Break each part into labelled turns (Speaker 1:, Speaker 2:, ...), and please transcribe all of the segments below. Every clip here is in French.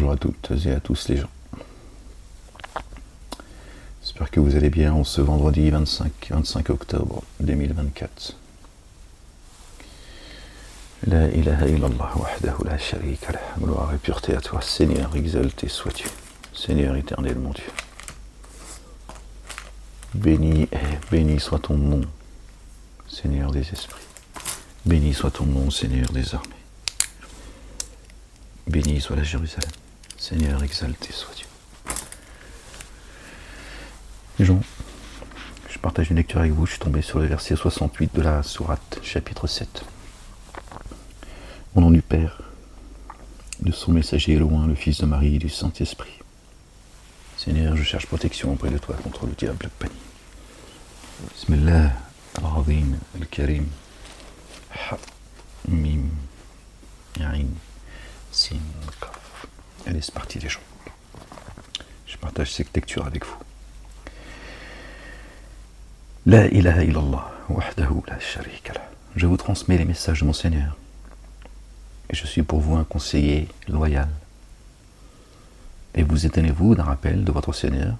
Speaker 1: Bonjour à toutes et à tous les gens. J'espère que vous allez bien en ce vendredi 25 octobre 2024. La ilaha illallah wahdahu la sharika lah. Gloire et pureté à toi, Seigneur, exalté sois-tu, Seigneur éternel mon Dieu. Béni soit ton nom, Seigneur des esprits. Béni soit ton nom, Seigneur des armées. Béni soit la Jérusalem, Seigneur exalté sois-tu. Les gens, je partage une lecture avec vous, je suis tombé sur le verset 68 de la sourate, chapitre 7. Au nom du Père, de son messager loin, le Fils de Marie et du Saint-Esprit. Seigneur, je cherche protection auprès de toi contre le diable, le panier. Bismillah, al-Azim, al-Karim, Mim, Yain, Sin, Kaf. Allez, c'est parti les gens. Je partage cette lecture avec vous. La ilaha illallah, wahdahu la sharika lah. Je vous transmets les messages de mon Seigneur. Et je suis pour vous un conseiller loyal. Et vous étonnez-vous d'un rappel de votre Seigneur,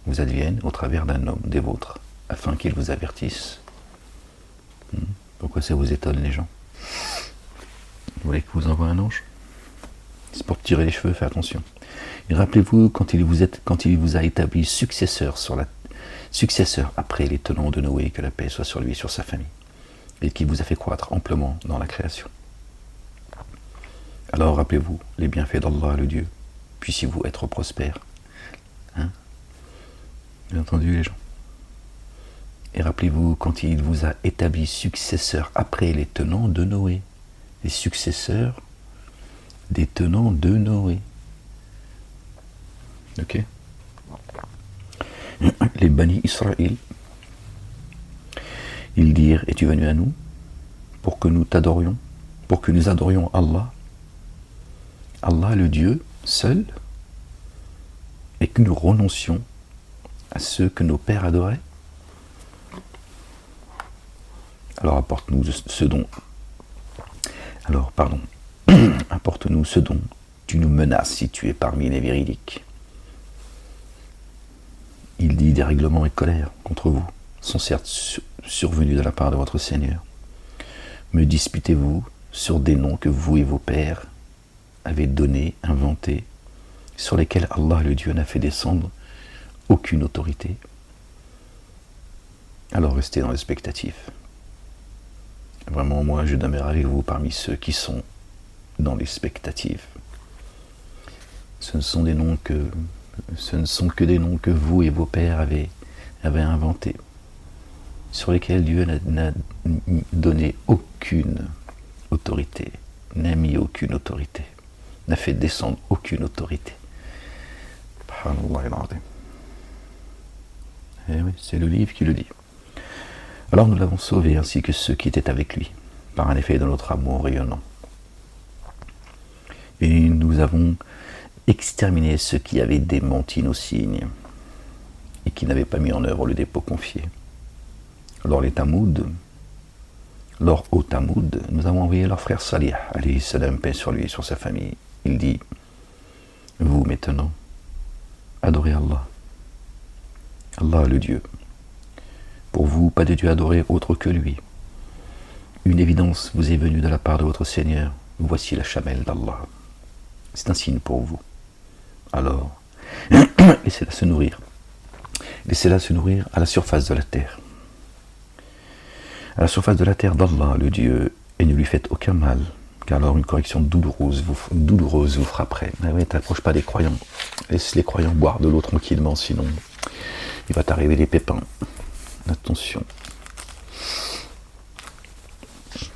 Speaker 1: vous advienne au travers d'un homme des vôtres, afin qu'il vous avertisse. Pourquoi ça vous étonne les gens? Vous voulez que vous envoie un ange? C'est pour tirer les cheveux, faites attention. Et rappelez-vous quand il vous a établi successeur après les tenants de Noé, que la paix soit sur lui et sur sa famille, et qui vous a fait croître amplement dans la création. Alors rappelez-vous les bienfaits d'Allah le Dieu, puissiez-vous être prospères. Bien entendu les gens. Et rappelez-vous quand il vous a établi successeur après les tenants de Noé, les successeurs des tenants de Noé. Ok? Les Bani Israël, ils dirent, es-tu venu à nous pour que nous t'adorions, pour que nous adorions Allah, Allah le Dieu seul, et que nous renoncions à ceux que nos pères adoraient? Alors apporte-nous ce dont tu nous menaces si tu es parmi les véridiques. Il dit, des règlements et colères contre vous sont certes survenus de la part de votre Seigneur. Me disputez-vous sur des noms que vous et vos pères avez donnés, inventés, sur lesquels Allah le Dieu n'a fait descendre aucune autorité? Alors restez dans l'expectative. Vraiment, moi, je demeurerai avec vous parmi ceux qui sont dans l'expectative. Ce ne sont que des noms que vous et vos pères avez inventés, sur lesquels Dieu n'a donné aucune autorité, n'a mis aucune autorité, n'a fait descendre aucune autorité. Eh oui, c'est le livre qui le dit. Alors nous l'avons sauvé ainsi que ceux qui étaient avec lui, par un effet de notre amour rayonnant. Et nous avons exterminé ceux qui avaient démenti nos signes et qui n'avaient pas mis en œuvre le dépôt confié. Alors au Tamoud, nous avons envoyé leur frère Salih, alayhi salam, paix sur lui et sur sa famille. Il dit, vous maintenant, adorez Allah, Allah le Dieu. Pour vous, pas de Dieu adoré autre que lui. Une évidence vous est venue de la part de votre Seigneur. Voici la chamelle d'Allah. C'est un signe pour vous. Alors, laissez-la se nourrir. Laissez-la se nourrir à la surface de la terre. À la surface de la terre d'Allah, le Dieu, et ne lui faites aucun mal, car alors une correction douloureuse vous frapperait. Mais oui, t'approches pas des croyants. Laisse les croyants boire de l'eau tranquillement, sinon il va t'arriver des pépins. Attention.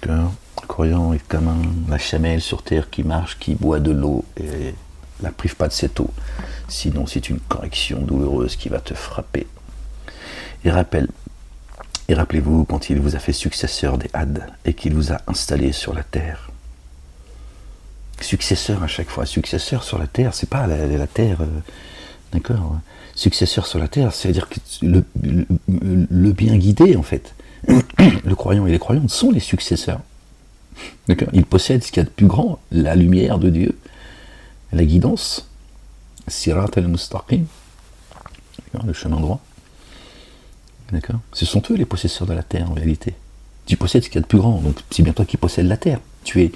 Speaker 1: Le croyant est comme la chamelle sur terre qui marche, qui boit de l'eau, et la prive pas de cette eau. Sinon, c'est une correction douloureuse qui va te frapper. Et rappelez-vous quand il vous a fait successeur des Had et qu'il vous a installé sur la terre. Successeur à chaque fois. Successeur sur la terre, c'est pas la terre. D'accord? Successeur sur la terre, c'est-à-dire que le bien guidé, en fait. Le croyant et les croyantes sont les successeurs. D'accord? Ils possèdent ce qu'il y a de plus grand, la lumière de Dieu, la guidance, Sirat al-Mustaqim, le chemin droit. D'accord. Ce sont eux les possesseurs de la terre en réalité. Tu possèdes ce qu'il y a de plus grand, donc c'est bien toi qui possèdes la terre. Tu es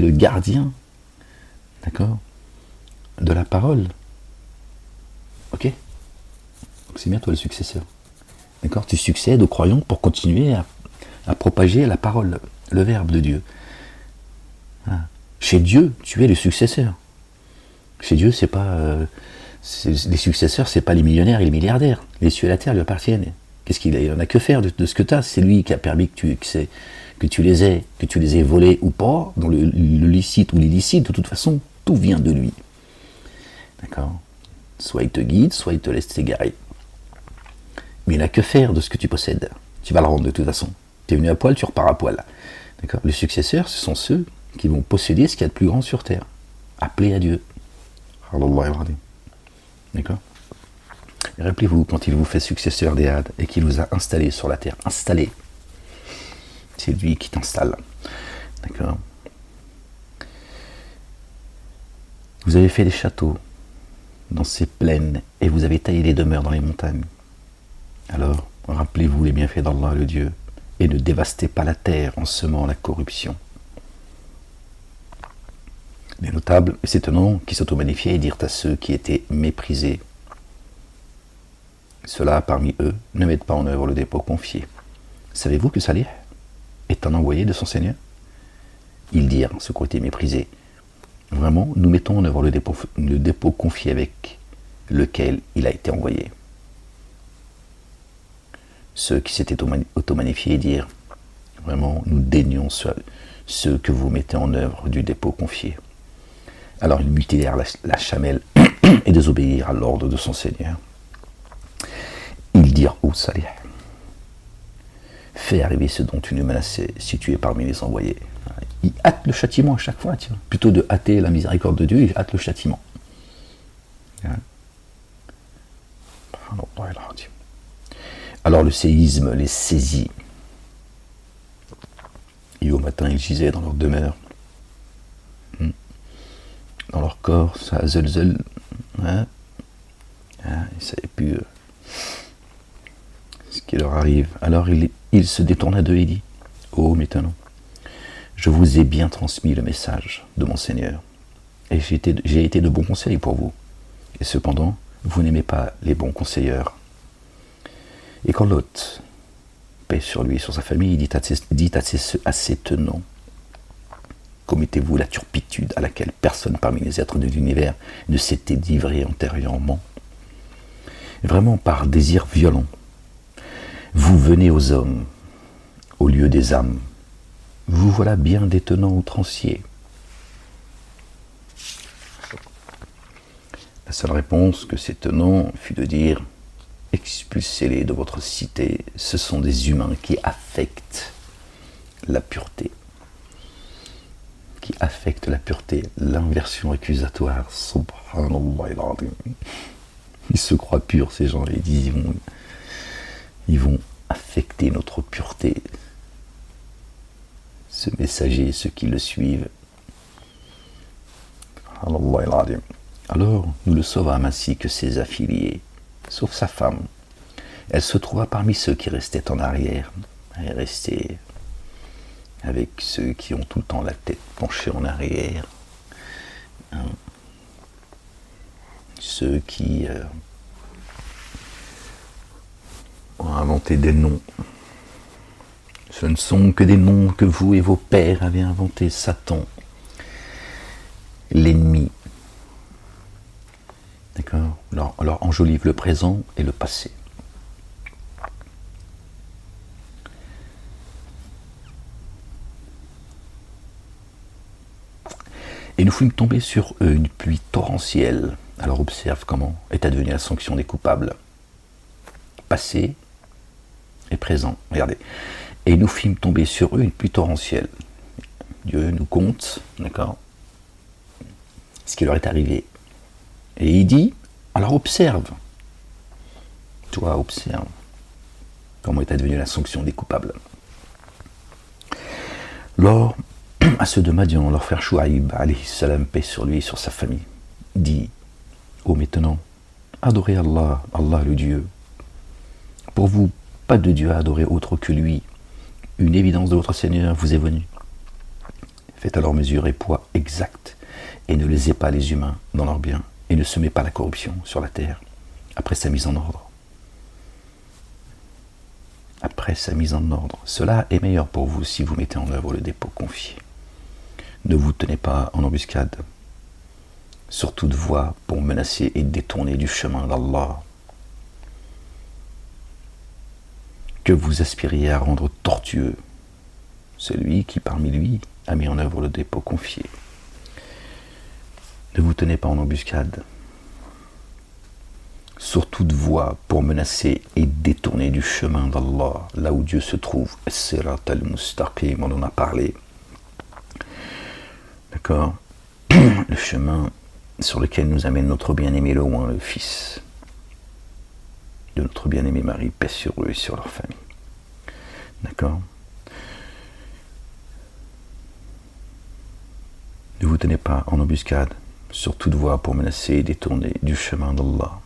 Speaker 1: le gardien, d'accord, de la parole. Ok. Donc c'est bien toi le successeur. D'accord. Tu succèdes aux croyants pour continuer à propager la parole, le verbe de Dieu. Ah. Chez Dieu, tu es le successeur. Chez Dieu, c'est pas les successeurs, c'est pas les millionnaires et les milliardaires. Les cieux et la terre lui appartiennent. Qu'est-ce qu'il a? Il en a que faire de ce que tu as. C'est lui qui a permis que tu les aies volés ou pas, dans le licite ou l'illicite. De toute façon, tout vient de lui. D'accord. Soit il te guide, soit il te laisse t'égarer. Mais il n'a que faire de ce que tu possèdes. Tu vas le rendre de toute façon. Tu es venu à poil, tu repars à poil. D'accord. Les successeurs, ce sont ceux qui vont posséder ce qu'il y a de plus grand sur terre. Appelés à Dieu. D'accord. Et rappelez-vous, quand il vous fait successeur des Hades et qu'il vous a installé sur la terre, installé, c'est lui qui t'installe. D'accord. Vous avez fait des châteaux dans ces plaines et vous avez taillé des demeures dans les montagnes. Alors, rappelez-vous les bienfaits d'Allah le Dieu et ne dévastez pas la terre en semant la corruption. Les notables, c'est étonnant, qui s'auto-magnifiaient et dirent à ceux qui étaient méprisés: ceux-là, parmi eux, ne mettent pas en œuvre le dépôt confié. Savez-vous que Salih est un envoyé de son Seigneur? Ils dirent, ceux qui ont été méprisés: vraiment, nous mettons en œuvre le dépôt confié avec lequel il a été envoyé. Ceux qui s'étaient auto-magnifiés dirent: vraiment, nous dénions ceux que vous mettez en œuvre du dépôt confié. Alors ils mutilèrent la chamelle et désobéirent à l'ordre de son Seigneur. Ils dirent: ô Salih, fais arriver ce dont tu nous menaçais si tu es parmi les envoyés. Il hâte le châtiment à chaque fois, tiens. Plutôt de hâter la miséricorde de Dieu, il hâte le châtiment. Alors le séisme les saisit. Et au matin, ils gisaient dans leur demeure. Dans leur corps, ça zelzel. Ils ne savaient plus ce qui leur arrive. Alors il se détourna d'eux et dit: ô maintenant, je vous ai bien transmis le message de mon Seigneur, et j'ai été de bons conseils pour vous. Et cependant, vous n'aimez pas les bons conseilleurs. Et quand Lot, paix sur lui et sur sa famille, dit à ses tenants: commettez-vous la turpitude à laquelle personne parmi les êtres de l'univers ne s'était livré antérieurement. Vraiment par désir violent, vous venez aux hommes, au lieu des âmes. Vous voilà bien des tenants outranciers. La seule réponse que ces tenants fut de dire: expulsez-les de votre cité, ce sont des humains qui affectent la pureté. Qui affectent la pureté, l'inversion accusatoire. Subhanallah. Ils se croient purs, ces gens, ils disent ils vont affecter notre pureté. Ce messager, ceux qui le suivent. Alors, nous le sauvâmes ainsi que ses affiliés, sauf sa femme. Elle se trouva parmi ceux qui restaient en arrière. Elle est restée avec ceux qui ont tout le temps la tête penchée en arrière. Ceux qui ont inventé des noms. Ce ne sont que des noms que vous et vos pères avez inventés. Satan, l'ennemi. D'accord. Alors enjolive le présent et le passé. Et nous fûmes tombés sur eux une pluie torrentielle. Alors observe comment est advenue la sanction des coupables. Passé et présent. Regardez. Et nous fîmes tomber sur eux une pluie torrentielle. Dieu nous compte, d'accord, ce qui leur est arrivé. Et il dit, alors observe. Toi, observe. Comment est advenue la sanction des coupables. Lors à ceux de Madian, leur frère Chouaïb, alayhi salam, paix sur lui et sur sa famille, dit: Oh, maintenant, adorez Allah, Allah le Dieu. Pour vous, pas de Dieu à adorer autre que lui. Une évidence de votre Seigneur vous est venue. Faites alors mesure et poids exact, et ne lésez pas les humains dans leurs biens, et ne semez pas la corruption sur la terre, après sa mise en ordre. Après sa mise en ordre, cela est meilleur pour vous si vous mettez en œuvre le dépôt confié. Ne vous tenez pas en embuscade, sur toute voie pour menacer et détourner du chemin d'Allah, que vous aspiriez à rendre tortueux celui qui parmi lui a mis en œuvre le dépôt confié. Ne vous tenez pas en embuscade, sur toute voie pour menacer et détourner du chemin d'Allah, là où Dieu se trouve. Sirat al-Mustaqim, on en a parlé. D'accord? Le chemin sur lequel nous amène notre bien-aimé le Oint, le fils de notre bien-aimé Marie, paix sur eux et sur leur famille. D'accord? Ne vous tenez pas en embuscade, sur toute voie pour menacer et détourner du chemin d'Allah,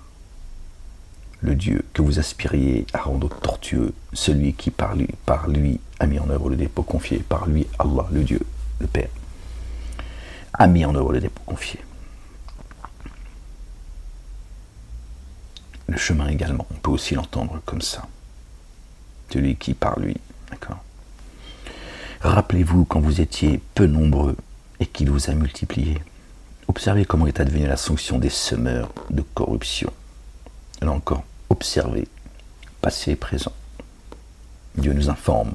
Speaker 1: le Dieu que vous aspiriez à rendre tortueux, celui qui par lui a mis en œuvre le dépôt confié, par lui Allah, le Dieu, le Père, a mis en œuvre le dépôt confié. Le chemin également, on peut aussi l'entendre comme ça. Celui qui par lui, d'accord. Rappelez-vous quand vous étiez peu nombreux et qu'il vous a multiplié. Observez comment est advenue la sanction des semeurs de corruption. Là encore, observez, passé et présent. Dieu nous informe,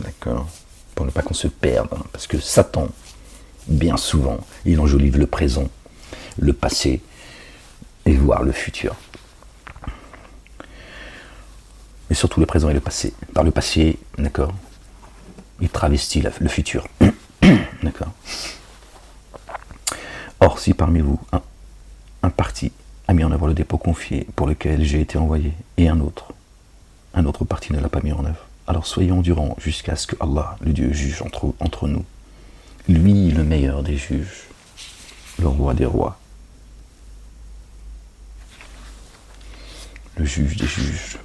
Speaker 1: d'accord, pour ne pas qu'on se perde, hein, parce que Satan, bien souvent, il enjolive le présent, le passé et voire le futur. Mais surtout le présent et le passé. Par le passé, d'accord, il travestit le futur. D'accord. Or, si parmi vous, un parti a mis en œuvre le dépôt confié pour lequel j'ai été envoyé, et un autre parti ne l'a pas mis en œuvre, alors soyez endurants jusqu'à ce que Allah, le Dieu, juge entre nous. Lui, le meilleur des juges, le roi des rois, le juge des juges,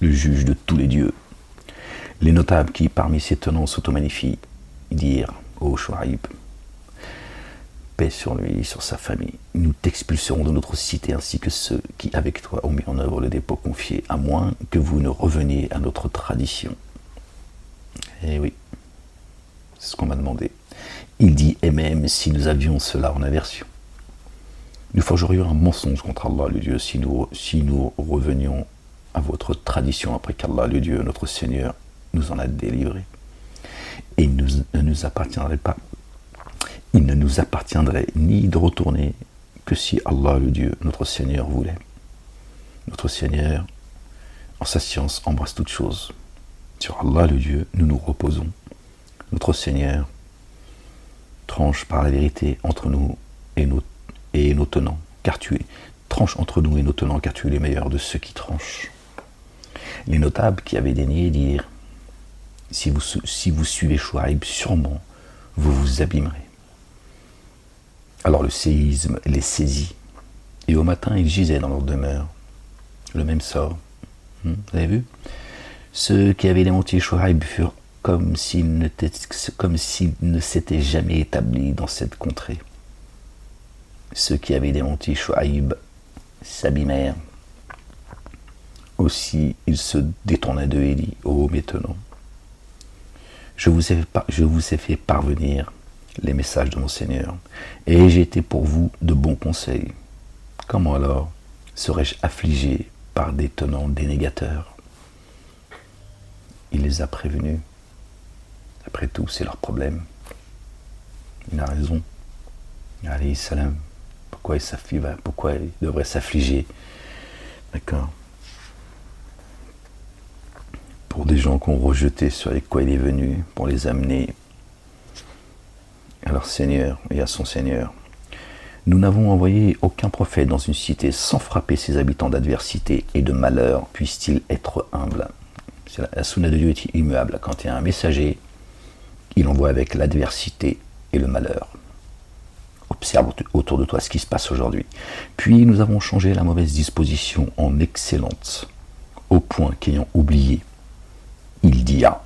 Speaker 1: le juge de tous les dieux. Les notables qui, parmi ces tenants, s'automagnifient, dirent ô Chouaïb, paix sur lui, sur sa famille, nous t'expulserons de notre cité ainsi que ceux qui, avec toi, ont mis en œuvre le dépôt confié, à moins que vous ne reveniez à notre tradition. Eh oui, c'est ce qu'on m'a demandé. Il dit, et même si nous avions cela en aversion, nous forgerions un mensonge contre Allah, le Dieu, si nous revenions à votre tradition après qu'Allah, le Dieu, notre Seigneur, nous en a délivrés. Et il ne nous appartiendrait ni de retourner que si Allah, le Dieu, notre Seigneur, voulait. Notre Seigneur, en sa science, embrasse toutes choses. Sur Allah, le Dieu, nous nous reposons. Notre Seigneur tranche par la vérité entre nous et nos tenants, car tu es. Tranche entre nous et nos tenants, car tu es les meilleurs de ceux qui tranchent. Les notables qui avaient daigné dire, si vous suivez Chouaïb, sûrement vous vous abîmerez. Alors le séisme les saisit, et au matin ils gisaient dans leur demeure. Le même sort. Vous avez vu? Ceux qui avaient démenti Chouaïb furent comme s'ils ne s'étaient jamais établis dans cette contrée. Ceux qui avaient démenti Chouaïb s'abîmèrent. Aussi il se détourna d'eux et dit, ô mes tenants, je vous ai fait parvenir les messages de mon Seigneur, et j'ai été pour vous de bons conseils. Comment alors serais-je affligé par des tenants dénégateurs? Il les a prévenus. Après tout, c'est leur problème. Il a raison. Alayhi salam. Pourquoi il devrait s'affliger? D'accord. Pour des gens qui ont rejeté ce avec quoi il est venu, pour les amener à leur Seigneur et à son Seigneur. Nous n'avons envoyé aucun prophète dans une cité sans frapper ses habitants d'adversité et de malheur, puisse-t-il être humble. La sunna de Dieu est immuable. Quand il y a un messager, il envoie avec l'adversité et le malheur. observe autour de toi ce qui se passe aujourd'hui. Puis nous avons changé la mauvaise disposition en excellente, au point qu'ayant oublié, il dit ah,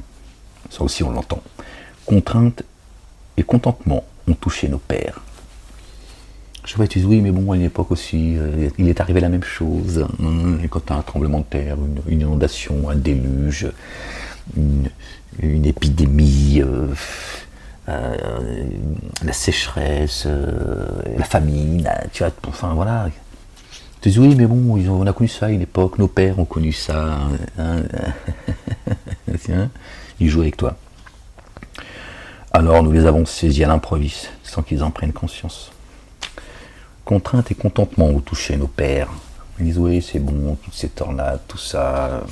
Speaker 1: ça aussi on l'entend, contrainte et contentement ont touché nos pères. Je vois, tu dis oui, mais bon, à une époque aussi, il est arrivé la même chose. Et quand tu as un tremblement de terre, une inondation, un déluge, une épidémie, la sécheresse, la famine, tu vois, enfin voilà. Tu dis oui, mais bon, on a connu ça à une époque, nos pères ont connu ça. Ils jouent avec toi. Alors nous les avons saisis à l'improviste, sans qu'ils en prennent conscience. Contrainte et contentement ont touché nos pères. Ils disent oui, c'est bon, toutes ces tornades, tout ça.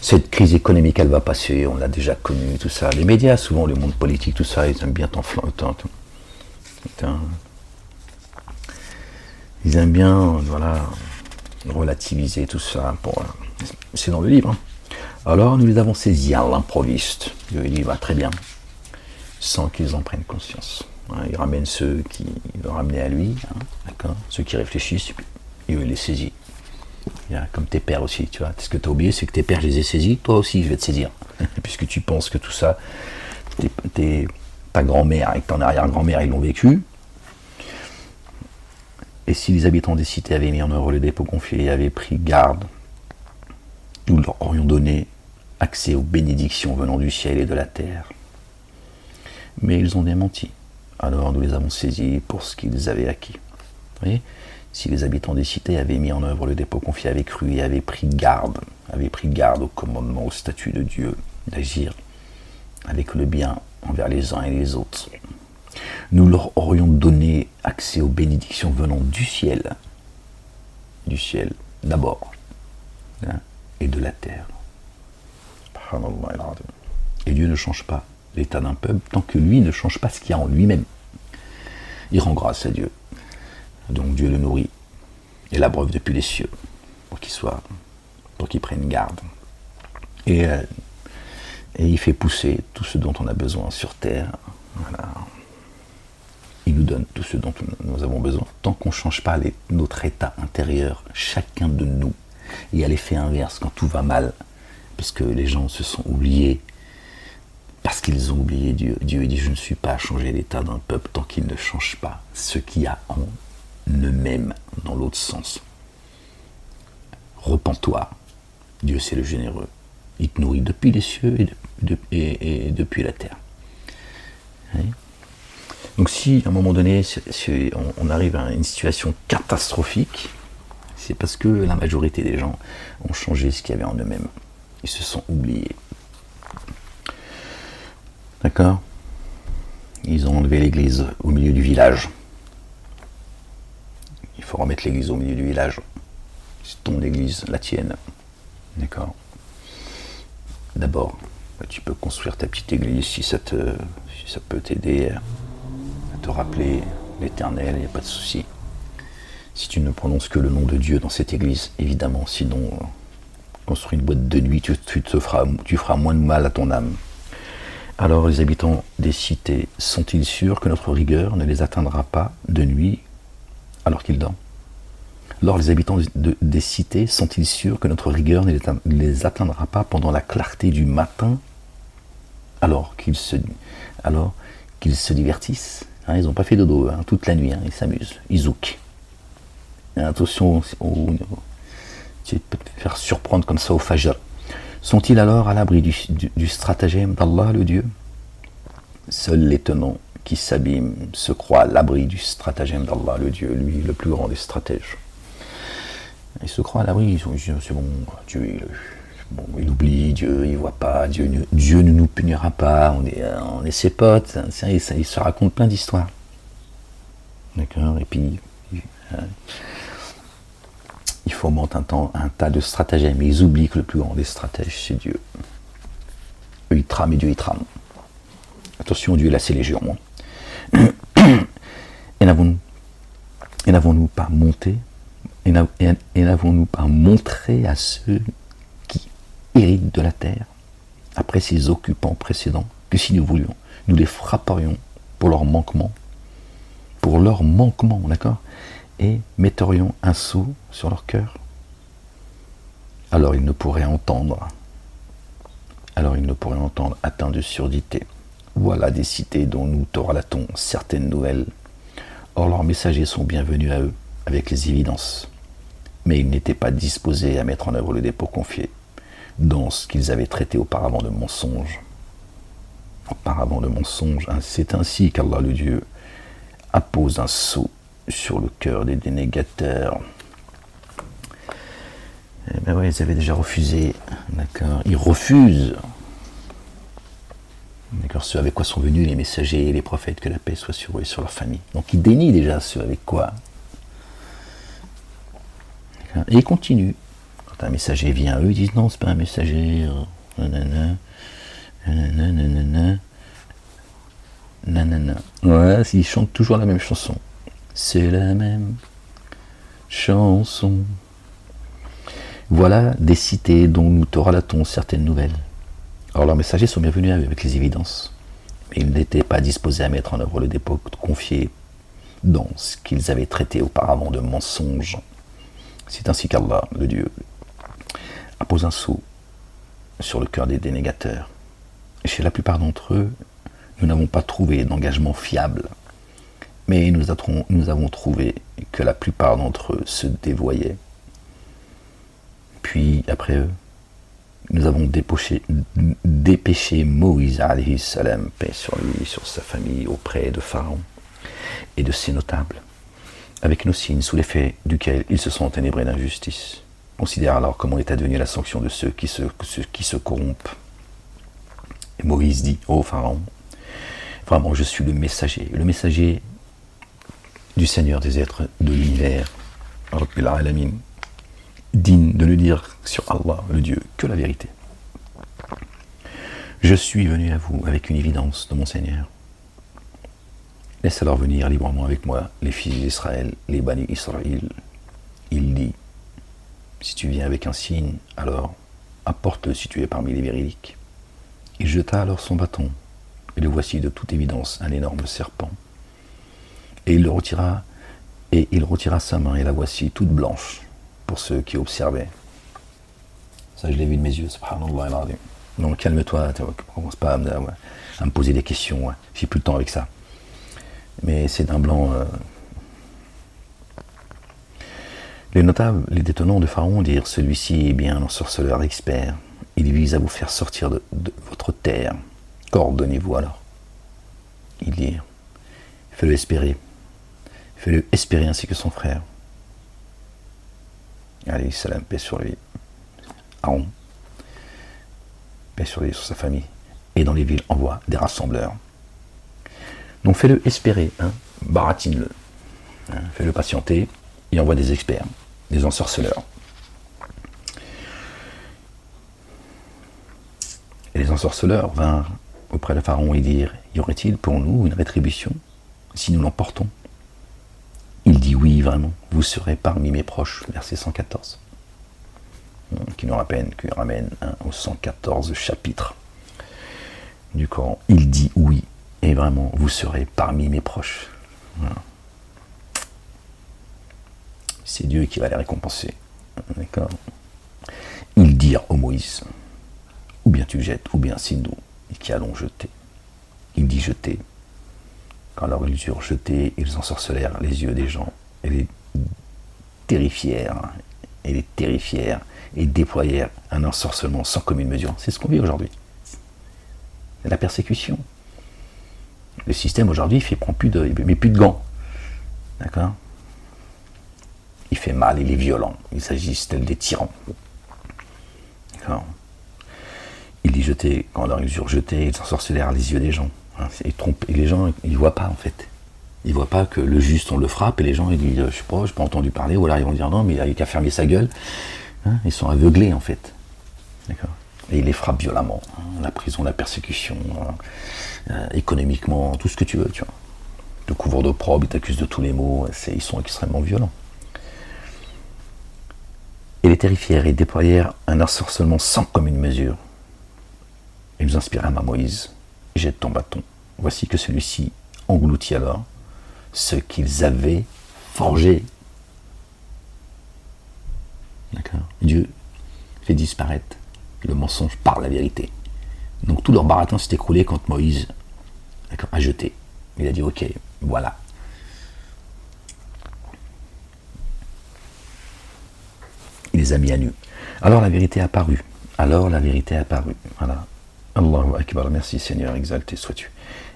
Speaker 1: Cette crise économique, elle va passer, on l'a déjà connue, tout ça. Les médias, souvent, le monde politique, tout ça, ils aiment bien ils aiment bien, voilà, relativiser tout ça. C'est dans le livre. Hein. Alors, nous les avons saisis à l'improviste. Dieu dit, va très bien, sans qu'ils en prennent conscience. Hein, il ramène ceux qui le ramenaient à lui, hein, d'accord, ceux qui réfléchissent, et il les saisit. Comme tes pères aussi, tu vois. Ce que tu as oublié, c'est que tes pères, je les ai saisis, toi aussi, je vais te saisir. Puisque tu penses que tout ça, ta grand-mère et ton arrière-grand-mère, ils l'ont vécu. Et si les habitants des cités avaient mis en œuvre le dépôt confié et avaient pris garde, nous leur aurions donné accès aux bénédictions venant du ciel et de la terre. Mais ils ont démenti. Alors nous les avons saisis pour ce qu'ils avaient acquis. Vous voyez ? Si les habitants des cités avaient mis en œuvre le dépôt confié, avaient cru et avaient pris garde au commandement, au statut de Dieu, d'agir avec le bien envers les uns et les autres, nous leur aurions donné accès aux bénédictions venant du ciel d'abord, hein, et de la terre. Et Dieu ne change pas l'état d'un peuple tant que lui ne change pas ce qu'il y a en lui-même. Il rend grâce à Dieu. Donc Dieu le nourrit et l'abreuve depuis les cieux pour qu'il prenne garde. Et il fait pousser tout ce dont on a besoin sur terre. Voilà. Il nous donne tout ce dont nous avons besoin tant qu'on ne change pas notre état intérieur, chacun de nous. Et à l'effet inverse, quand tout va mal, parce que les gens se sont oubliés, parce qu'ils ont oublié Dieu. Dieu dit, je ne suis pas à changer l'état d'un peuple tant qu'il ne change pas ce qu'il y a en eux-mêmes, dans l'autre sens. Repens-toi. Dieu, c'est le généreux. Il te nourrit depuis les cieux et depuis la terre. Oui. Donc si, à un moment donné, on arrive à une situation catastrophique, c'est parce que la majorité des gens ont changé ce qu'il y avait en eux-mêmes. Ils se sont oubliés. D'accord ? Ils ont enlevé l'église au milieu du village. Il faut remettre l'église au milieu du village. C'est ton église, la tienne. D'accord ? D'abord, tu peux construire ta petite église si ça peut t'aider à te rappeler l'Éternel, il n'y a pas de souci. Si tu ne prononces que le nom de Dieu dans cette église, évidemment, sinon, construire une boîte de nuit, tu feras moins de mal à ton âme. Alors les habitants des cités sont-ils sûrs que notre rigueur ne les atteindra pas de nuit alors qu'ils dorment ? Alors les habitants des cités sont-ils sûrs que notre rigueur ne les atteindra pas pendant la clarté du matin alors qu'ils se divertissent, hein, ils n'ont pas fait dodo toute la nuit, hein, ils s'amusent, ils zoukent. Attention, tu peux te faire surprendre comme ça au fajr. Sont-ils alors à l'abri du stratagème d'Allah le Dieu ? Seul les tenants qui s'abîment se croient à l'abri du stratagème d'Allah le Dieu, lui le plus grand des stratèges. Ils se croient à l'abri, ils disent c'est bon, Dieu il oublie, Dieu il voit pas, Dieu ne nous punira pas, on est ses potes, il se raconte plein d'histoires. D'accord ? Et puis ils fomentent un tas de stratagèmes, mais ils oublient que le plus grand des stratèges, c'est Dieu. Eux, ils trament et Dieu, il trame. Attention, Dieu, là, c'est les géants. Et n'avons-nous pas montré à ceux qui héritent de la terre, après ces occupants précédents, que si nous voulions, nous les frapperions pour leur manquement, pour leur manquement, d'accord, et metterions un sceau sur leur cœur. Alors ils ne pourraient entendre, atteints de surdité. Voilà des cités dont nous te relatons certaines nouvelles. Or leurs messagers sont bienvenus à eux, avec les évidences. Mais ils n'étaient pas disposés à mettre en œuvre le dépôt confié, dans ce qu'ils avaient traité auparavant de mensonge. C'est ainsi qu'Allah le Dieu appose un sceau sur le cœur des dénégateurs. Eh ben ouais, ils avaient déjà refusé, d'accord. Ils refusent, d'accord, ceux avec quoi sont venus les messagers et les prophètes, que la paix soit sur eux et sur leur famille. Donc ils dénient déjà ceux avec quoi. D'accord. Et ils continuent. Quand un messager vient à eux, ils disent non, c'est pas un messager. Nanana. Ouais, ils chantent toujours la même chanson. C'est la même chanson. Voilà des cités dont nous te relatons certaines nouvelles. Alors leurs messagers sont bienvenus avec les évidences, mais ils n'étaient pas disposés à mettre en œuvre le dépôt confié dans ce qu'ils avaient traité auparavant de mensonges. C'est ainsi qu'Allah, le Dieu, appose un sceau sur le cœur des dénégateurs. Et chez la plupart d'entre eux, nous n'avons pas trouvé d'engagement fiable, mais nous avons trouvé que la plupart d'entre eux se dévoyaient. Puis, après eux, nous avons dépêché Moïse, alayhi salam, paix sur lui, sur sa famille, auprès de Pharaon et de ses notables, avec nos signes sous l'effet duquel ils se sont enténébrés d'injustice. Considère alors comment est advenue la sanction de ceux qui se corrompent. Et Moïse dit, ô Pharaon, vraiment je suis le messager du Seigneur des êtres de l'univers, Rabbil Alamin, digne de ne dire sur Allah, le Dieu, que la vérité. Je suis venu à vous avec une évidence de mon Seigneur. Laisse alors venir librement avec moi les fils d'Israël, les Bani Israël. Il dit, si tu viens avec un signe, alors apporte-le si tu es parmi les véridiques. Il jeta alors son bâton, et le voici de toute évidence un énorme serpent. Et il retira sa main, et la voici toute blanche, pour ceux qui observaient. Ça, je l'ai vu de mes yeux, subhanallah al-azim. Donc calme-toi, commence pas à me poser des questions, hein. J'ai plus le temps avec ça. Mais c'est d'un blanc. Les notables, les détenants de Pharaon dirent, celui-ci est bien un ensorceleur expert. Il vise à vous faire sortir de votre terre. Qu'ordonnez-vous alors? Ils dirent, fais-le espérer ainsi que son frère. Alayhi salam, paix sur lui. Aaron, paix sur lui, sur sa famille. Et dans les villes, envoie des rassembleurs. Donc fais-le espérer, hein, baratine-le. Hein, fais-le patienter et envoie des experts, des ensorceleurs. Et les ensorceleurs vinrent auprès de Pharaon et dirent, y aurait-il pour nous une rétribution si nous l'emportons? Il dit oui, vraiment, vous serez parmi mes proches, verset 114. Qui nous ramène au 114 chapitre du Coran. Il dit oui, et vraiment, vous serez parmi mes proches. Voilà. C'est Dieu qui va les récompenser. D'accord. Ils dirent au Moïse, ou bien tu jettes, ou bien c'est nous qui allons jeter. Il dit jeter. Quand alors ils eurent jeté, ils ensorcelèrent les yeux des gens, et les terrifièrent, et déployèrent un ensorcellement sans commune mesure. C'est ce qu'on vit aujourd'hui. C'est la persécution. Le système aujourd'hui, il met plus de gants. D'accord? Il fait mal, il est violent. Il s'agit tel des tyrans. D'accord? Il dit jeter, quand alors ils eurent jeté, ils ensorcelèrent les yeux des gens. Et les gens, ils ne voient pas en fait. Ils ne voient pas que le juste, on le frappe, et les gens, ils disent, je sais pas, je n'ai pas entendu parler, ou alors ils vont dire non, mais il a qu'à fermer sa gueule. Hein, ils sont aveuglés en fait. D'accord. Et il les frappe violemment. Hein, la prison, la persécution, économiquement, tout ce que tu veux, tu vois. Te couvre d'opprobre, ils t'accusent de tous les maux, ils sont extrêmement violents. Et les terrifièrent et déployèrent un ensorcellement sans commune mesure. Ils inspirèrent à Moïse, jette ton bâton. Voici que celui-ci engloutit alors ce qu'ils avaient forgé. D'accord ? Dieu fait disparaître le mensonge par la vérité. Donc tout leur baratin s'est écroulé quand Moïse a jeté. Il a dit ok, voilà. Il les a mis à nu. Alors la vérité est apparue. Voilà. Allahu Akbar, merci Seigneur, exalté sois-tu.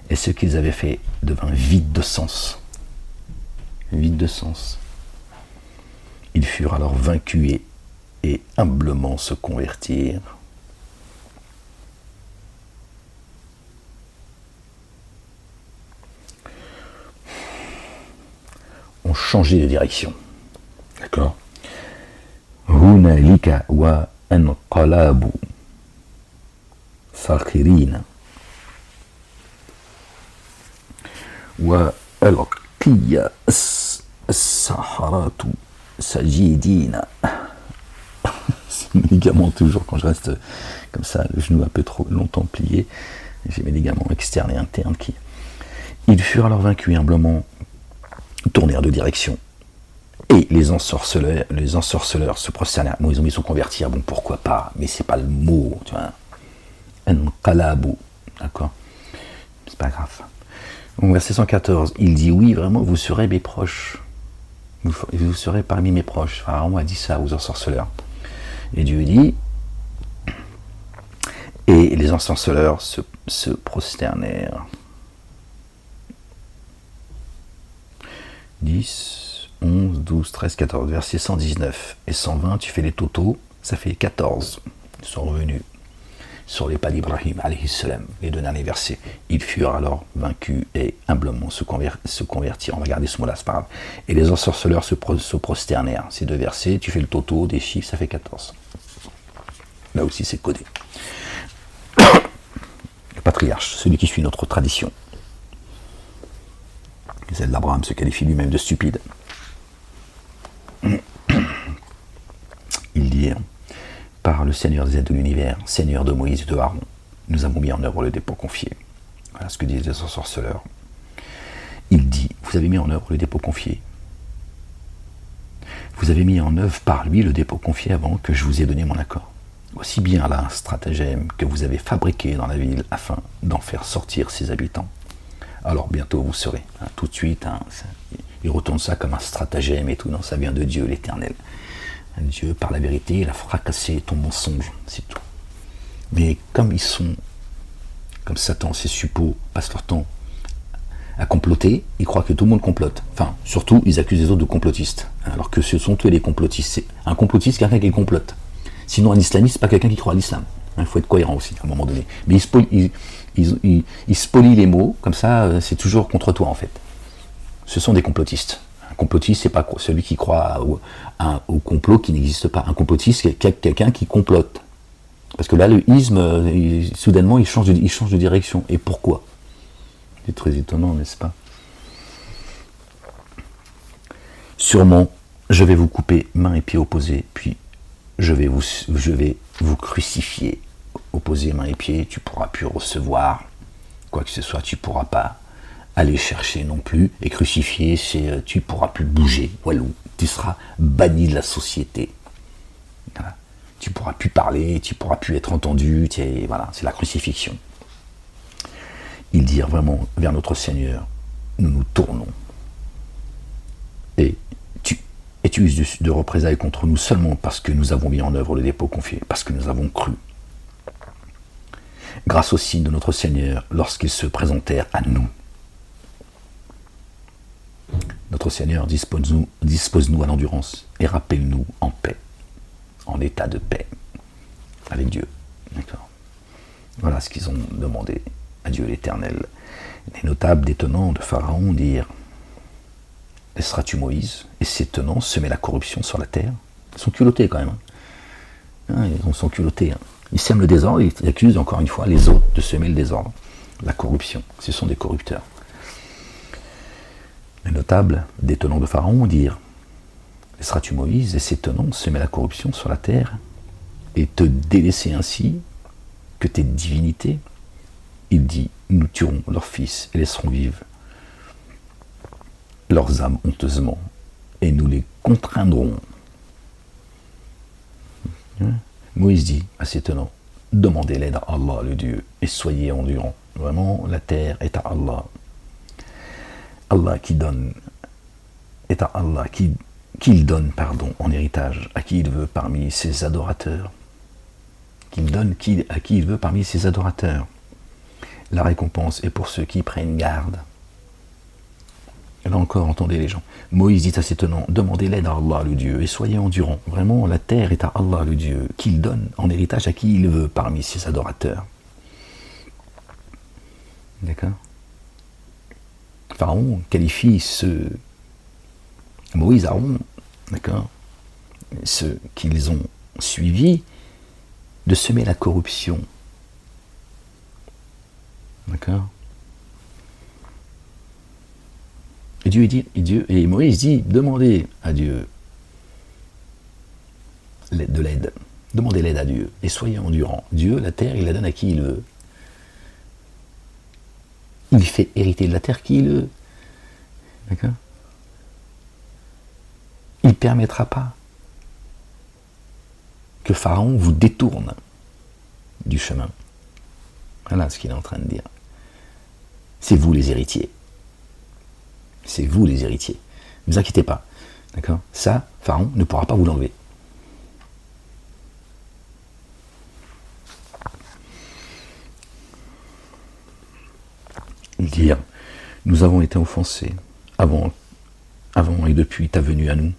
Speaker 1: Et ce qu'ils avaient fait devint vide de sens. Vide de sens. Ils furent alors vaincus et humblement se convertirent. Ont changé de direction. D'accord ? Hunalika wa anqalabu sakhirina wa alqiya as-saharatu sajidina. C'est mes ligaments toujours quand je reste comme ça, le genou un peu trop longtemps plié. J'ai mes ligaments externes et internes qui... Ils furent alors vaincus et humblement tournèrent de direction. Et les ensorceleurs se prosternèrent. Bon, ils sont convertis, bon, pourquoi pas, mais c'est pas le mot, tu vois. Anqalabu, d'accord ? C'est pas grave. Donc, verset 114, il dit oui, vraiment, vous serez mes proches. Vous serez parmi mes proches. Pharaon a dit ça aux ensorceleurs. Et Dieu dit, et les ensorceleurs se prosternèrent. 10, 11, 12, 13, 14, verset 119 et 120, tu fais les totaux, ça fait 14. Ils sont revenus sur les pas d'Ibrahim, alayhi salam, les deux derniers versets. Ils furent alors vaincus et humblement se convertirent. On va garder ce mot-là, c'est pas grave. Et les ensorceleurs se prosternèrent. Ces deux versets, tu fais le totaux des chiffres, ça fait 14. Là aussi, c'est codé. Le patriarche, celui qui suit notre tradition. Celle d'Abraham se qualifie lui-même de stupide. Ils dirent, par le Seigneur des aides de l'univers, Seigneur de Moïse et de Aaron, nous avons mis en œuvre le dépôt confié. Voilà ce que disent les ensorceleurs. Il dit, vous avez mis en œuvre le dépôt confié. Vous avez mis en œuvre par lui le dépôt confié avant que je vous ai donné mon accord. Aussi bien là un stratagème que vous avez fabriqué dans la ville afin d'en faire sortir ses habitants. Alors bientôt vous saurez, tout de suite, il retourne ça comme un stratagème et tout, non, ça vient de Dieu l'Éternel. Dieu, par la vérité, il a fracassé ton mensonge, c'est tout. Mais comme ils sont, comme Satan, ces suppôts, passent leur temps à comploter, ils croient que tout le monde complote. Enfin, surtout, ils accusent les autres de complotistes, alors que ce sont eux les complotistes. Un complotiste, c'est quelqu'un qui complote. Sinon, un islamiste, c'est pas quelqu'un qui croit à l'islam. Il faut être cohérent aussi, à un moment donné. Mais ils spolient les mots, comme ça, c'est toujours contre toi, en fait. Ce sont des complotistes. Un complotiste, c'est pas celui qui croit au complot qui n'existe pas. Un complotiste, c'est quelqu'un qui complote. Parce que là, le isme, soudainement, il change de direction. Et pourquoi ? C'est très étonnant, n'est-ce pas ? Sûrement, je vais vous couper mains et pieds opposés, puis je vais vous crucifier. Opposer mains et pieds, tu ne pourras plus recevoir quoi que ce soit, tu ne pourras pas aller chercher non plus, et crucifier, c'est tu ne pourras plus bouger, walou, tu seras banni de la société. Voilà. Tu ne pourras plus parler, tu ne pourras plus être entendu, voilà, c'est la crucifixion. Ils dirent vraiment vers notre Seigneur, nous nous tournons. Et tu uses de représailles contre nous seulement parce que nous avons mis en œuvre le dépôt confié, parce que nous avons cru. Grâce au signe de notre Seigneur, lorsqu'ils se présentèrent à nous. Notre Seigneur, dispose-nous à l'endurance et rappelle-nous en paix, en état de paix avec Dieu. D'accord. Voilà ce qu'ils ont demandé à Dieu l'Éternel. Les notables détenants de Pharaon dirent, laisseras-tu Moïse et ses tenants semer la corruption sur la terre ? Ils sont culottés quand même. Ils sont culottés. Ils sèment le désordre, ils accusent encore une fois les autres de semer le désordre. La corruption, ce sont des corrupteurs. Les notables détenants de Pharaon dirent, laisseras-tu Moïse et ses tenants semer la corruption sur la terre et te délaisser ainsi que tes divinités ? Il dit, nous tuerons leurs fils et laisserons vivre leurs âmes honteusement, et nous les contraindrons. Moïse dit à ses tenants, demandez l'aide à Allah le Dieu, et soyez endurants. Vraiment, la terre est à Allah. Allah qui donne, est à Allah, qu'il donne, en héritage à qui il veut parmi ses adorateurs. Qu'il donne à qui il veut parmi ses adorateurs. La récompense est pour ceux qui prennent garde. Là encore, entendez les gens. Moïse dit à ses tenants, demandez l'aide à Allah le Dieu et soyez endurants. Vraiment, la terre est à Allah le Dieu, qu'il donne en héritage à qui il veut parmi ses adorateurs. D'accord? Pharaon qualifie Moïse, Aaron, d'accord, ceux qu'ils ont suivis, de semer la corruption. D'accord? Et Moïse dit, demandez à Dieu de l'aide. Demandez l'aide à Dieu et soyez endurants. Dieu, la terre, il la donne à qui il veut. Il fait hériter de la terre qui il veut. D'accord? Il ne permettra pas que Pharaon vous détourne du chemin. Voilà ce qu'il est en train de dire. C'est vous les héritiers. C'est vous les héritiers. Ne vous inquiétez pas. D'accord? Ça, Pharaon ne pourra pas vous l'enlever. Dire, nous avons été offensés avant et depuis ta venue à nous.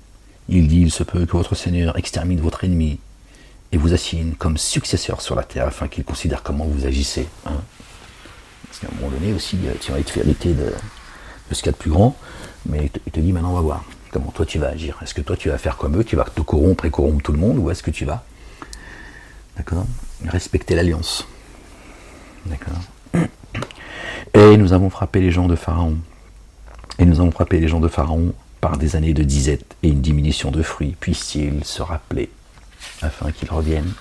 Speaker 1: Il dit, il se peut que votre Seigneur extermine votre ennemi et vous assigne comme successeur sur la terre afin qu'il considère comment vous agissez. Hein. Parce qu'à un moment donné aussi, tu vas être fait hériter de ce qu'il y a de plus grand, mais il te dit, maintenant on va voir comment toi tu vas agir. Est-ce que toi tu vas faire comme eux, tu vas te corrompre et corrompre tout le monde, ou est-ce que tu vas, d'accord, respecter l'alliance. D'accord. Et nous avons frappé les gens de Pharaon. Et nous avons frappé les gens de Pharaon par des années de disette et une diminution de fruits. Puissent-ils se rappeler, afin qu'ils reviennent,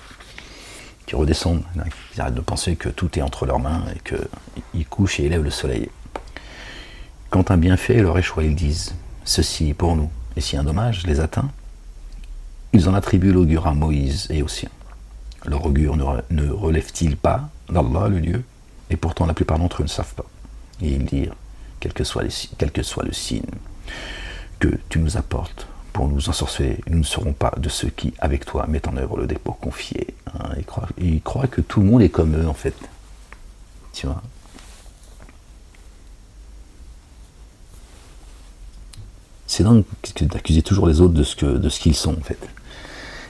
Speaker 1: qu'ils redescendent, qu'ils arrêtent de penser que tout est entre leurs mains et qu'ils couchent et élèvent le soleil. Quand un bienfait leur échoue, ils disent « Ceci est pour nous ». Et si un dommage les atteint, ils en attribuent l'augure à Moïse et aux siens. Leur augure ne relève-t-il pas d'Allah, le Dieu? Et pourtant, la plupart d'entre eux ne savent pas. Et ils disent, quel que soit le signe que tu nous apportes pour nous ensorceler, nous ne serons pas de ceux qui, avec toi, mettent en œuvre le dépôt confié. Hein, ils croient que tout le monde est comme eux, en fait. Tu vois? C'est dingue d'accuser toujours les autres de ce qu'ils sont, en fait.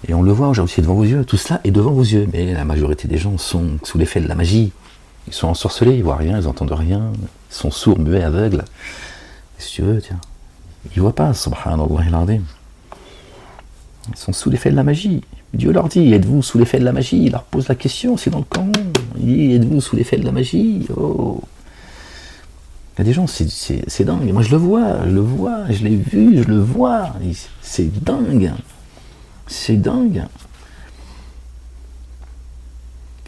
Speaker 1: Et on le voit aujourd'hui, c'est devant vos yeux. Tout cela est devant vos yeux. Mais la majorité des gens sont sous l'effet de la magie. Ils sont ensorcelés, ils voient rien, ils entendent rien, ils sont sourds, muets, aveugles. Si tu veux, tiens. Ils ne voient pas, subhanallah al-azim. Ils sont sous l'effet de la magie. Dieu leur dit, êtes-vous sous l'effet de la magie? Il leur pose la question, c'est dans le Coran. Il dit, êtes-vous sous l'effet de la magie? Oh. Il y a des gens, c'est dingue. Moi je le vois, je l'ai vu, je le vois. C'est dingue. C'est dingue.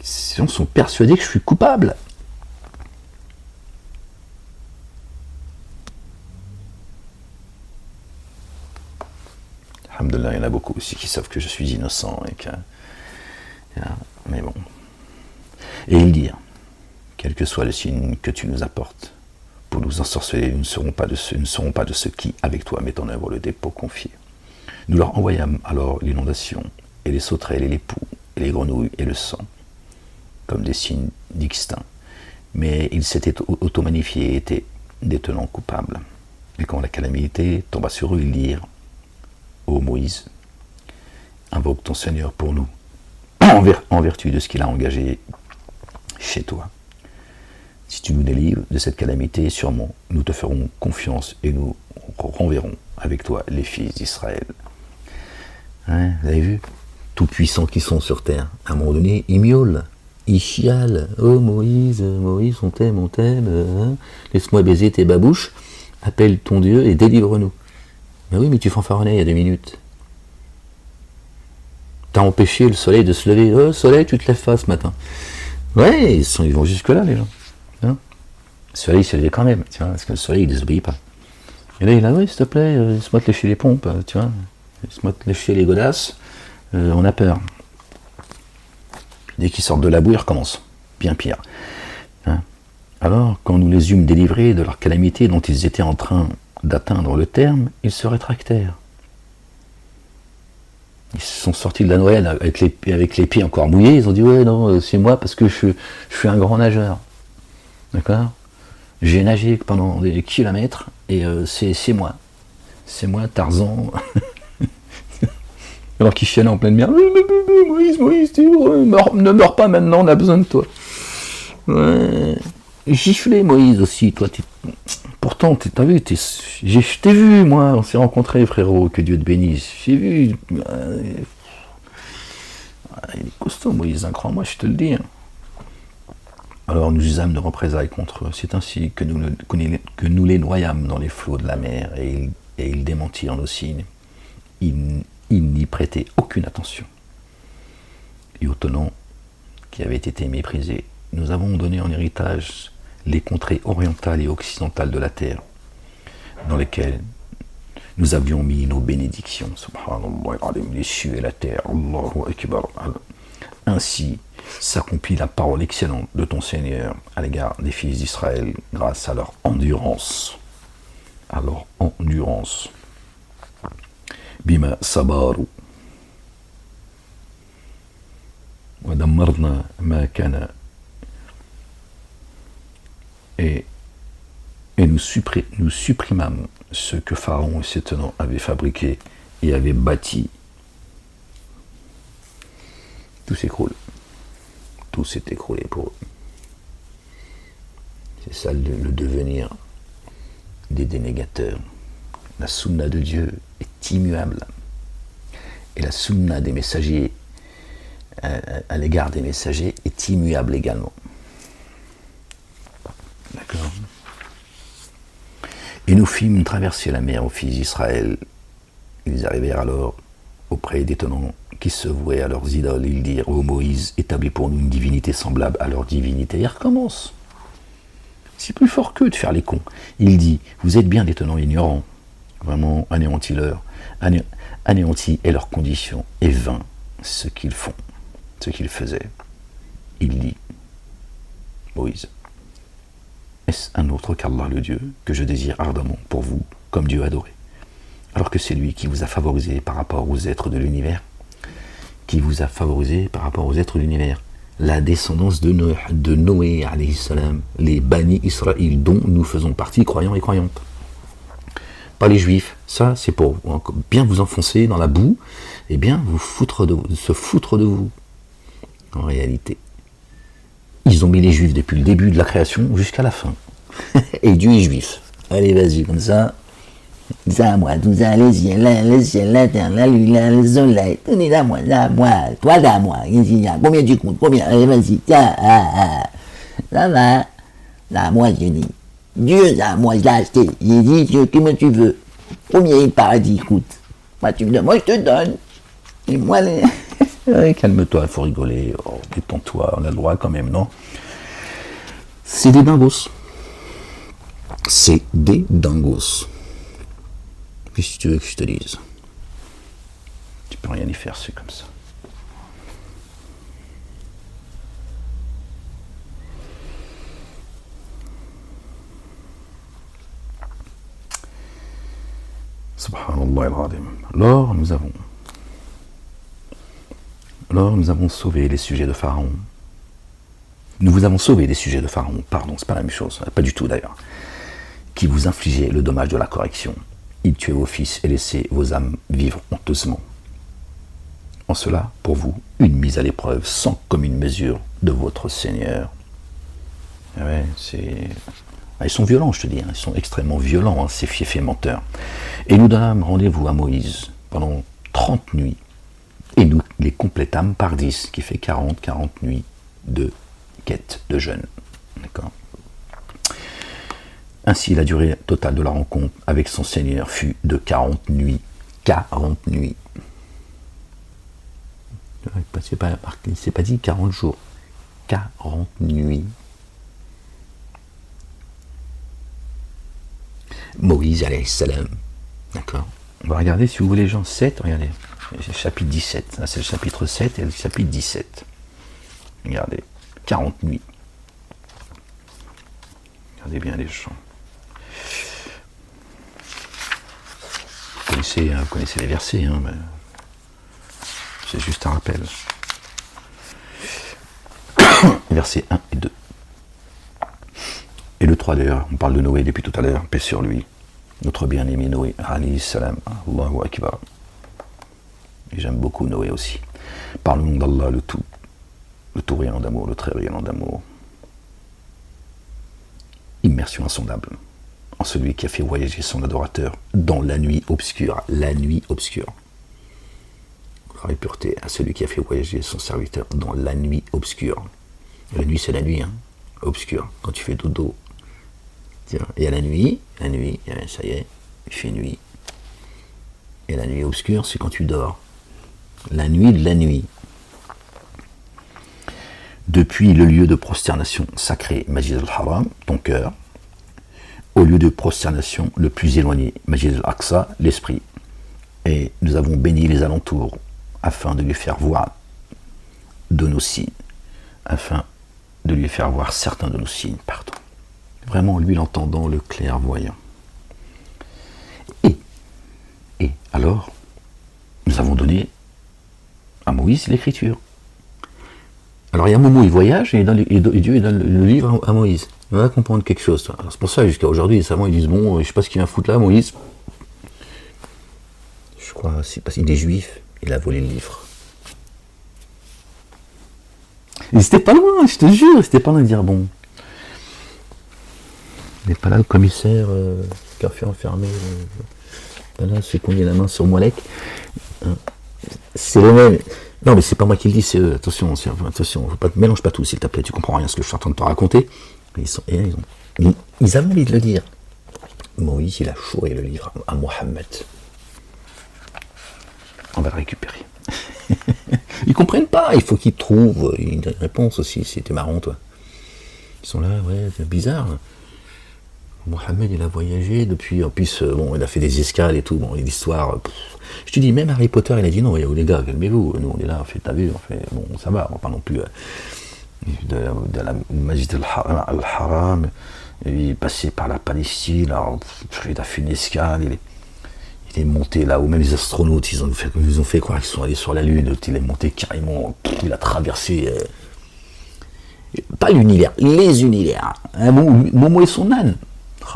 Speaker 1: Ces gens sont persuadés que je suis coupable. Alhamdulillah, il y en a beaucoup aussi qui savent que je suis innocent et que. Mais bon. Et il dit, quel que soit le signe que tu nous apportes, pour nous ensorceler, nous ne serons pas de ceux qui, avec toi, mettent en œuvre le dépôt confié. Nous leur envoyâmes alors l'inondation, et les sauterelles et les poux, et les grenouilles et le sang, comme des signes distincts. Mais ils s'étaient auto-magnifiés et étaient des tenants coupables. Et quand la calamité tomba sur eux, ils dirent, ô Moïse, invoque ton Seigneur pour nous, en vertu de ce qu'il a engagé chez toi. Si tu nous délivres de cette calamité, sûrement, nous te ferons confiance et nous renverrons avec toi les fils d'Israël. Hein, vous avez vu? Tout puissants qui sont sur terre. À un moment donné, ils miaulent, ils chialent. Oh Moïse, on t'aime, hein, laisse-moi baiser tes babouches, appelle ton Dieu et délivre-nous. Mais oui, mais tu fanfaronnais il y a 2 minutes. T'as empêché le soleil de se lever. Oh soleil, tu te lèves pas ce matin. Ouais, ils vont jusque là les gens. Hein, le soleil se lève quand même, tu vois, parce que le soleil il désobéit pas. Et là, il a dit, oui, s'il te plaît, laisse-moi te lécher les pompes, tu vois, laisse-moi te lécher les godasses, on a peur. Dès qu'ils sortent de la boue, ils recommencent. Bien pire. Hein. Alors, quand nous les eûmes délivrés de leur calamité dont ils étaient en train d'atteindre le terme, ils se rétractèrent. Ils sont sortis de la Noël avec les pieds encore mouillés, ils ont dit, ouais, non, c'est moi parce que je suis un grand nageur. D'accord ? J'ai nagé pendant des kilomètres et c'est moi. C'est moi, Tarzan. Alors qu'il chialait en pleine mer. Moïse, ne meurs pas maintenant, on a besoin de toi. Ouais. Giflé, Moïse aussi, toi. Pourtant, t'as vu, je t'ai vu, moi, on s'est rencontrés, frérot, que Dieu te bénisse. J'ai vu. Il est costaud, Moïse, crois-moi, je te le dis. Alors nous usâmes de représailles contre eux. C'est ainsi que nous les noyâmes dans les flots de la mer, et ils démentirent nos signes. Ils n'y prêtaient aucune attention. Et au tenant qui avait été méprisé, nous avons donné en héritage les contrées orientales et occidentales de la terre, dans lesquelles nous avions mis nos bénédictions. Subhanallah, les cieux et la terre. Allahu Akbar. Ainsi s'accomplit la parole excellente de ton Seigneur à l'égard des fils d'Israël grâce à leur endurance. À leur endurance. Bima sabaru. Wa dammarna ma kana. Et nous supprimâmes ce que Pharaon et ses tenants avaient fabriqué et avaient bâti. Tout s'écroule. Tout s'est écroulé pour eux. C'est ça le devenir des dénégateurs. La sunna de Dieu est immuable. Et la sunna des messagers, à l'égard des messagers, est immuable également. D'accord. Et nous fîmes traverser la mer aux fils d'Israël. Ils arrivèrent alors auprès des tenants qui se vouaient à leurs idoles. Ils dirent, ô Moïse, établis pour nous une divinité semblable à leur divinité. Et recommence. C'est plus fort qu'eux de faire les cons. Il dit, vous êtes bien des tenants ignorants. Vraiment, anéantis est leur condition, et vain ce qu'ils font, ce qu'ils faisaient. Il dit, Moïse, est-ce un autre qu'Allah le Dieu, que je désire ardemment pour vous, comme Dieu adoré, alors que c'est lui qui vous a favorisé par rapport aux êtres de l'univers, qui vous a favorisé par rapport aux êtres de l'univers, la descendance de Noé, alayhi salam, les Bani Israël, dont nous faisons partie, croyants et croyantes. Pas les juifs, ça c'est pour bien vous enfoncer dans la boue, et bien se foutre de vous, en réalité. Ils ont mis les juifs depuis le début de la création jusqu'à la fin. Et Dieu est juif. Allez, vas-y, comme ça. À moi, tout ça, les ciels, la terre, la lune, le soleil, tout est à moi, toi à moi. Combien tu comptes? Combien? Allez, vas-y, tiens, ça va. Là, moi, je dis, Dieu, là, moi, je l'ai acheté. J'ai dit, Dieu, comment tu veux? Combien il paradis coûte? Moi, tu me donnes, moi, je te donne. Et moi, calme-toi, il faut rigoler. Oh, détends-toi, on a le droit quand même, non? C'est des dingos. C'est des dingos. Qu'est-ce que tu veux que je te dise? Tu peux rien y faire, c'est comme ça. Subhanallah al-Azim. Alors nous avons sauvé les sujets de Pharaon. Nous vous avons sauvé des sujets de Pharaon, pardon, c'est pas la même chose, pas du tout d'ailleurs, qui vous infligeaient le dommage de la correction. Il tuait vos fils et laissait vos âmes vivre honteusement. En cela, pour vous, une mise à l'épreuve sans commune mesure de votre Seigneur. Ouais, ils sont violents, je te dis, ils sont extrêmement violents, ces fiefs et menteurs. Et nous donnâmes rendez-vous à Moïse pendant 30 nuits, et nous les complétâmes par 10, qui fait 40 nuits de quête de jeûne. D'accord. Ainsi, la durée totale de la rencontre avec son Seigneur fut de 40 nuits. 40 nuits. C'est pas dit 40 jours. 40 nuits. Moïse alayhi salam. D'accord. On va regarder, si vous voulez, Jean 7, regardez. C'est le chapitre 17. Là, c'est le chapitre 7 et le chapitre 17. Regardez. 40 nuits. Regardez bien les chants. Vous connaissez les versets, hein, mais c'est juste un rappel. Versets 1 et 2. Et le 3 d'ailleurs, on parle de Noé depuis tout à l'heure, paix sur lui. Notre bien-aimé Noé, alayhi salam, Allahu Akbar. Et j'aime beaucoup Noé aussi. Par le nom d'Allah, le tout riant d'amour, le très riant d'amour. Immersion insondable en celui qui a fait voyager son adorateur dans la nuit obscure. La nuit obscure. Gloire et pureté à celui qui a fait voyager son serviteur dans la nuit obscure. La nuit, c'est la nuit, hein, obscure. Quand tu fais dodo, tiens, il y a la nuit, ça y est, il fait nuit. Et la nuit obscure, c'est quand tu dors. La nuit de la nuit. Depuis le lieu de prosternation sacré, Masjid al-Haram, ton cœur, au lieu de prosternation le plus éloigné, Masjid al-Aqsa, l'esprit. Et nous avons béni les alentours afin de lui faire voir de nos signes, afin de lui faire voir certains de nos signes, pardon. Vraiment, lui l'entendant, le clairvoyant. Et alors, nous avons donné à Moïse l'écriture. Alors il y a un moment où il voyage et Dieu donne le livre à Moïse. Il va comprendre quelque chose. Alors, c'est pour ça jusqu'à aujourd'hui, récemment, ils disent bon, je sais pas ce qu'il vient foutre là, Moïse. Je crois, c'est parce qu'il est juif, il a volé le livre. Et c'était pas loin, je te jure, c'était pas loin de dire bon. Il n'est pas là le commissaire qui a fait enfermer. Pas là, celui qu'on met la main sur Molek. C'est le même. Non, mais c'est pas moi qui le dis, c'est eux. Attention, mélange pas tout, s'il te plaît, tu comprends rien ce que je suis en train de te raconter. Ils avaient envie de le dire. Moïse, il a chouré le livre à Mohammed. On va le récupérer. Ils comprennent pas, il faut qu'ils trouvent une réponse aussi. C'était marrant, toi. Ils sont là, ouais, c'est bizarre. Mohammed, il a voyagé depuis, en plus, bon, il a fait des escales et tout, bon, l'histoire. Je te dis, même Harry Potter, il a dit non, les gars, calmez-vous, nous on est là, on fait, t'as vu, on fait, bon, ça va, on parle non plus de la Masjid al-Haram, il est passé par la Palestine, alors, il a fait une escale, il est monté là où même les astronautes, ils ont fait croire qu'ils sont allés sur la Lune, il est monté carrément, il a traversé, pas l'univers, les univers, hein, Momo et son âne.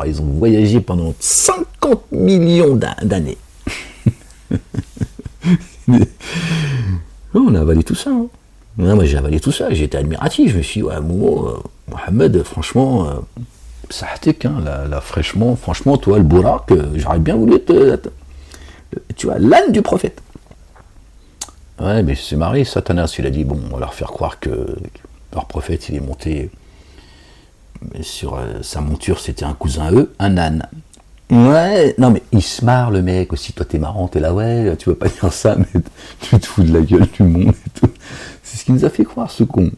Speaker 1: Oh, ils ont voyagé pendant 50 millions d'années. On a avalé tout ça. Hein. Moi j'ai avalé tout ça, j'étais admiratif. Je me suis dit, ouais, Mohamed, franchement, ça hâtique, hein, là, fraîchement, franchement, toi, le Bourak, j'aurais bien voulu tu vois, l'âne du prophète. Ouais, mais c'est marré, Satanas, il a dit, bon, on va leur faire croire que leur prophète, il est monté. Mais sur sa monture, c'était un cousin à eux, un âne. Ouais, non mais il se marre le mec aussi, toi t'es marrant, t'es là, ouais, tu veux pas dire ça, mais tu te fous de la gueule du monde et tout. C'est ce qu'il nous a fait croire, ce con.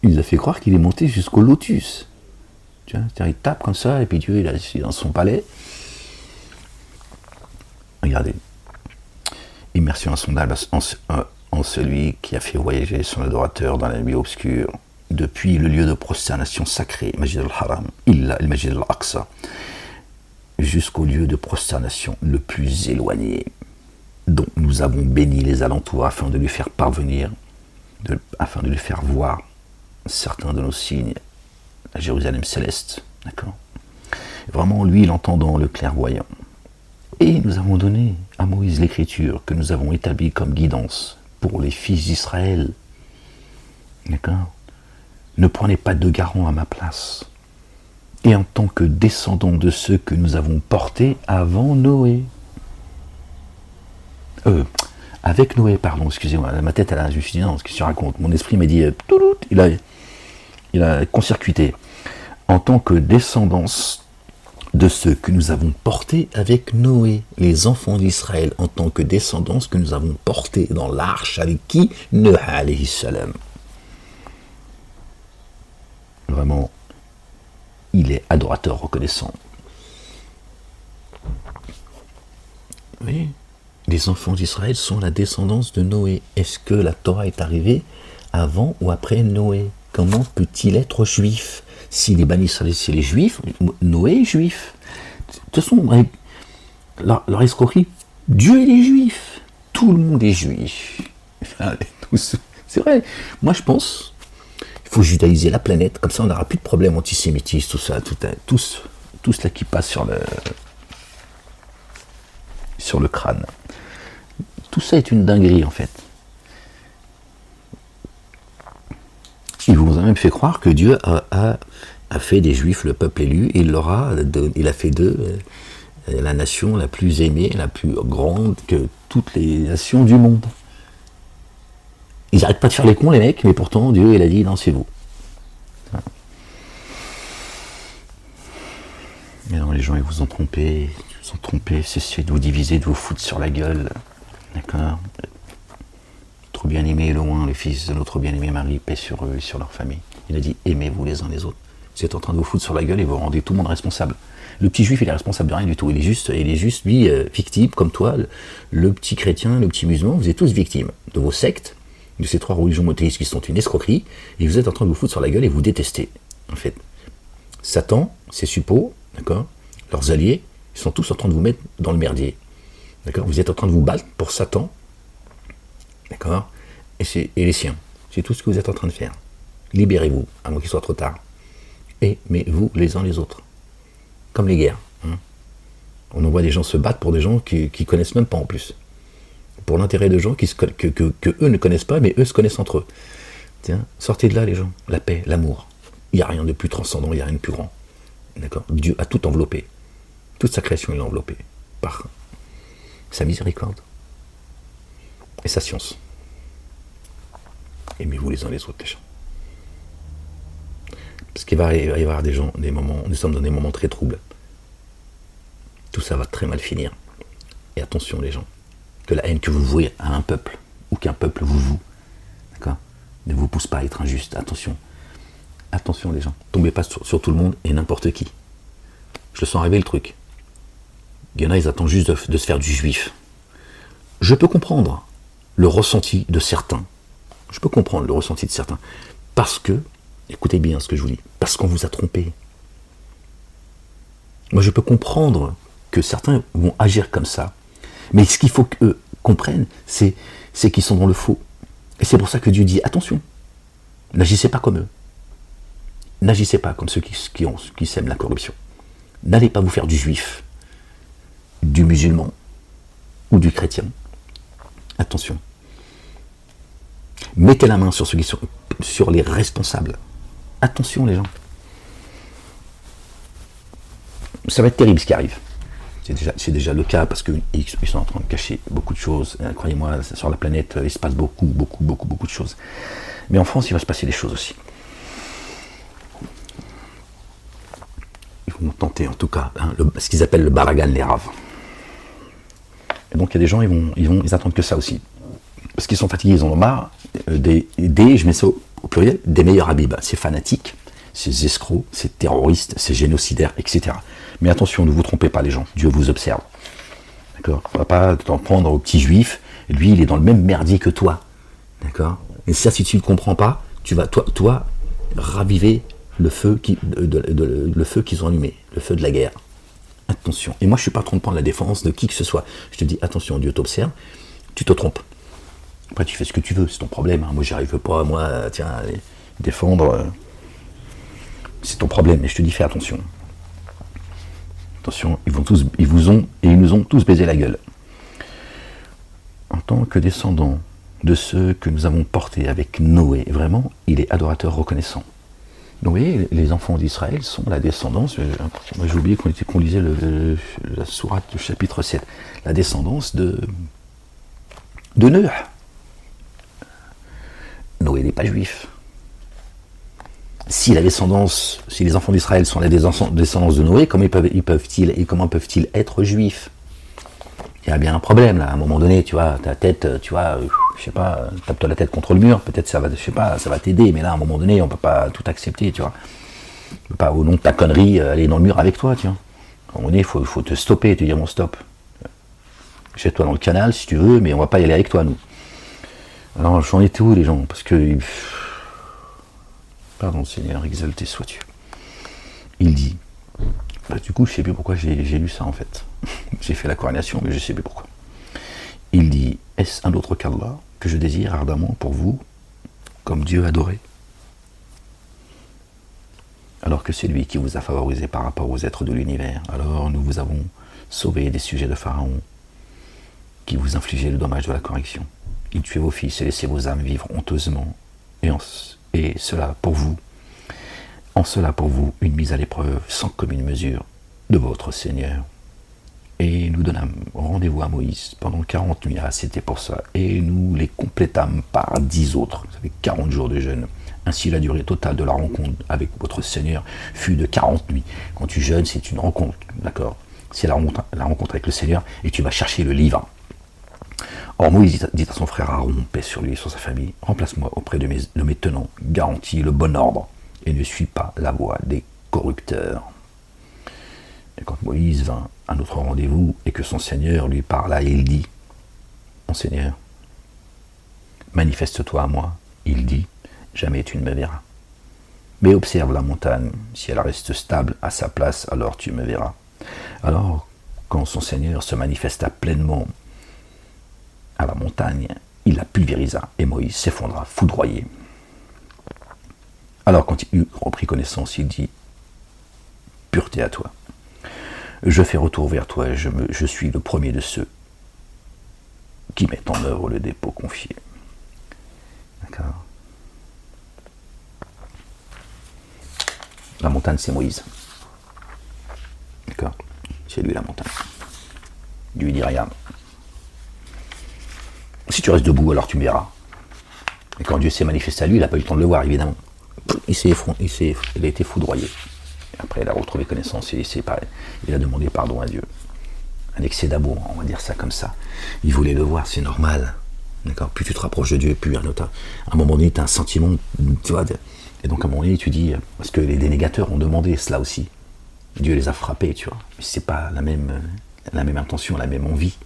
Speaker 1: Il nous a fait croire qu'il est monté jusqu'au lotus. Tu vois, c'est-à-dire il tape comme ça, et puis Dieu, il est dans son palais. Regardez. Immersion insondable en celui qui a fait voyager son adorateur dans la nuit obscure. Depuis le lieu de prosternation sacré, Masjid al-Haram, le Masjid al-Aqsa, jusqu'au lieu de prosternation le plus éloigné, dont nous avons béni les alentours afin de lui faire parvenir, afin de lui faire voir certains de nos signes, la Jérusalem céleste, d'accord ? Vraiment, lui, l'entendant, le clairvoyant. Et nous avons donné à Moïse l'écriture que nous avons établie comme guidance pour les fils d'Israël, d'accord ? Ne prenez pas de garant à ma place. Et en tant que descendant de ceux que nous avons portés avant Noé. Avec Noé, pardon, excusez-moi, ma tête, je me suis dit, non, ce que tu racontes, mon esprit m'a dit, il a court-circuité. En tant que descendance de ceux que nous avons portés avec Noé, les enfants d'Israël, en tant que descendance que nous avons portés dans l'arche avec qui? Noé alayhi salam. Vraiment, il est adorateur reconnaissant. Oui, les enfants d'Israël sont la descendance de Noé. Est-ce que la Torah est arrivée avant ou après Noé? Comment peut-il être juif? Si les Bani Israël, c'est les juifs, Noé est juif. De toute façon, leur escroquerie, Dieu il est juif. Tout le monde est juif. C'est vrai. Moi je pense, il faut judaïser la planète, comme ça on n'aura plus de problème antisémitisme, tout ça, tout cela qui passe sur le crâne. Tout ça est une dinguerie en fait. Il vous a même fait croire que Dieu a fait des Juifs le peuple élu, et il a fait d'eux la nation la plus aimée, la plus grande que toutes les nations du monde. Ils n'arrêtent pas de faire les cons les mecs, mais pourtant Dieu il a dit non c'est vous. Mais non, les gens ils vous ont trompé, cessez de vous diviser, de vous foutre sur la gueule. D'accord? Notre bien-aimé est loin, le fils de notre bien-aimé Marie, paix sur eux et sur leur famille. Il a dit aimez-vous les uns les autres. Vous êtes en train de vous foutre sur la gueule et vous rendez tout le monde responsable. Le petit juif il est responsable de rien du tout. Il est juste lui victime comme toi, le petit chrétien, le petit musulman. Vous êtes tous victimes de vos sectes, de ces trois religions monothéistes qui sont une escroquerie, et vous êtes en train de vous foutre sur la gueule et vous détestez. En fait, Satan, ses suppôts, d'accord, leurs alliés, ils sont tous en train de vous mettre dans le merdier. D'accord? Vous êtes en train de vous battre pour Satan, d'accord, et les siens. C'est tout ce que vous êtes en train de faire. Libérez-vous, avant qu'il soit trop tard. Aimez-vous les uns les autres. Comme les guerres. Hein. On envoie des gens se battre pour des gens qui connaissent même pas en plus. Pour l'intérêt de gens que eux ne connaissent pas, mais eux se connaissent entre eux. Tiens, sortez de là les gens. La paix, l'amour. Il n'y a rien de plus transcendant, il n'y a rien de plus grand. D'accord? Dieu a tout enveloppé. Toute sa création, il l'a enveloppée par sa miséricorde et sa science. Aimez-vous les uns les autres, les gens. Parce qu'il va y avoir des moments, nous sommes dans des moments très troubles. Tout ça va très mal finir. Et attention les gens, que la haine que vous vouez à un peuple, ou qu'un peuple vous voue, d'accord, ne vous pousse pas à être injuste. Attention. Attention les gens, tombez pas sur tout le monde et n'importe qui. Je le sens arriver le truc. Il y en a, ils attendent juste de se faire du juif. Je peux comprendre le ressenti de certains. Parce que, écoutez bien ce que je vous dis, parce qu'on vous a trompé. Moi je peux comprendre que certains vont agir comme ça. Mais ce qu'il faut qu'eux comprennent, c'est qu'ils sont dans le faux. Et c'est pour ça que Dieu dit, attention, n'agissez pas comme eux. N'agissez pas comme ceux qui sèment la corruption. N'allez pas vous faire du juif, du musulman ou du chrétien. Attention. Mettez la main sur ceux qui sont sur les responsables. Attention les gens. Ça va être terrible ce qui arrive. C'est déjà le cas parce qu'ils sont en train de cacher beaucoup de choses. Croyez-moi, sur la planète, il se passe beaucoup de choses. Mais en France, il va se passer des choses aussi. Ils vont tenter en tout cas ce qu'ils appellent le baragan, les raves. Et donc il y a des gens, ils attendent que ça aussi. Parce qu'ils sont fatigués, ils en ont marre je mets ça au pluriel, des meilleurs habibs. Ces fanatiques, ces escrocs, ces terroristes, ces génocidaires, etc. Mais attention, ne vous trompez pas les gens, Dieu vous observe. D'accord? On ne va pas t'en prendre au petit juif, lui il est dans le même merdier que toi. D'accord? Et ça, si tu ne comprends pas, tu vas, toi raviver le feu le feu qu'ils ont allumé, le feu de la guerre. Attention. Et moi, je ne suis pas en train de prendre la défense de qui que ce soit. Je te dis, attention, Dieu t'observe, tu te trompes. Après, tu fais ce que tu veux, c'est ton problème. Hein. Moi, j'y arrive pas, défendre. C'est ton problème, mais je te dis, fais attention. Attention, ils nous ont tous baisé la gueule. En tant que descendant de ceux que nous avons portés avec Noé, vraiment, il est adorateur reconnaissant. Donc, vous voyez, les enfants d'Israël sont la descendance, moi j'ai oublié qu'on lisait la sourate du chapitre 7, la descendance de Noé. Noé n'est pas juif. Si les enfants d'Israël sont la descendance de Noé, comment peuvent-ils être juifs? Il y a bien un problème là, à un moment donné, tu vois, ta tête, je sais pas, tape-toi la tête contre le mur, peut-être ça va t'aider, mais là, à un moment donné, on peut pas tout accepter, tu vois. On peut pas, au nom de ta connerie, aller dans le mur avec toi, tu vois. À un moment donné, il faut te stopper, te dire bon stop. Jette-toi dans le canal si tu veux, mais on va pas y aller avec toi, nous. Alors, j'en étais où, les gens? Parce que... Pardon, Seigneur, exalté sois-tu. Il dit... du coup, je sais plus pourquoi j'ai lu ça, en fait. J'ai fait la corrélation, mais je sais plus pourquoi. Il dit, est-ce un autre qu'Allah que je désire ardemment pour vous, comme Dieu adoré? Alors que c'est lui qui vous a favorisé par rapport aux êtres de l'univers. Alors nous vous avons sauvé des sujets de Pharaon, qui vous infligeaient le dommage de la correction. Il tuait vos fils et laissait vos âmes vivre honteusement, et cela pour vous, en cela pour vous, une mise à l'épreuve sans commune mesure de votre Seigneur. Et nous donnâmes rendez-vous à Moïse pendant 40 nuits, c'était pour ça, et nous les complétâmes par 10 autres, ça fait 40 jours de jeûne. Ainsi la durée totale de la rencontre avec votre Seigneur fut de 40 nuits. Quand tu jeûnes, c'est une rencontre, d'accord? C'est la rencontre avec le Seigneur, et tu vas chercher le livre. Or Moïse dit à son frère Aaron, paix sur lui et sur sa famille, remplace-moi auprès de mes tenants, garantis le bon ordre, et ne suis pas la voie des corrupteurs. Et quand Moïse vint à notre rendez-vous et que son Seigneur lui parla, il dit, mon Seigneur, manifeste-toi à moi. Il dit, jamais tu ne me verras. Mais observe la montagne, si elle reste stable à sa place, alors tu me verras. Alors, quand son Seigneur se manifesta pleinement à la montagne, il la pulvérisa, et Moïse s'effondra, foudroyé. Alors, quand il eut repris connaissance, il dit, pureté à toi. Je fais retour vers toi, et je suis le premier de ceux qui mettent en œuvre le dépôt confié. D'accord. La montagne, c'est Moïse. D'accord. C'est lui la montagne. Dieu dit, regarde. Si tu restes debout, alors tu me verras. Et quand Dieu s'est manifesté à lui, il n'a pas eu le temps de le voir, évidemment. Il a été foudroyé. Et après, il a retrouvé connaissance et il a demandé pardon à Dieu. Un excès d'amour, on va dire ça comme ça. Il voulait le voir, c'est normal. D'accord. Plus tu te rapproches de Dieu, plus à un moment donné, tu as un sentiment, tu vois. Et donc à un moment donné, tu dis, parce que les dénégateurs ont demandé cela aussi. Dieu les a frappés, tu vois. Mais c'est pas la même intention, la même envie.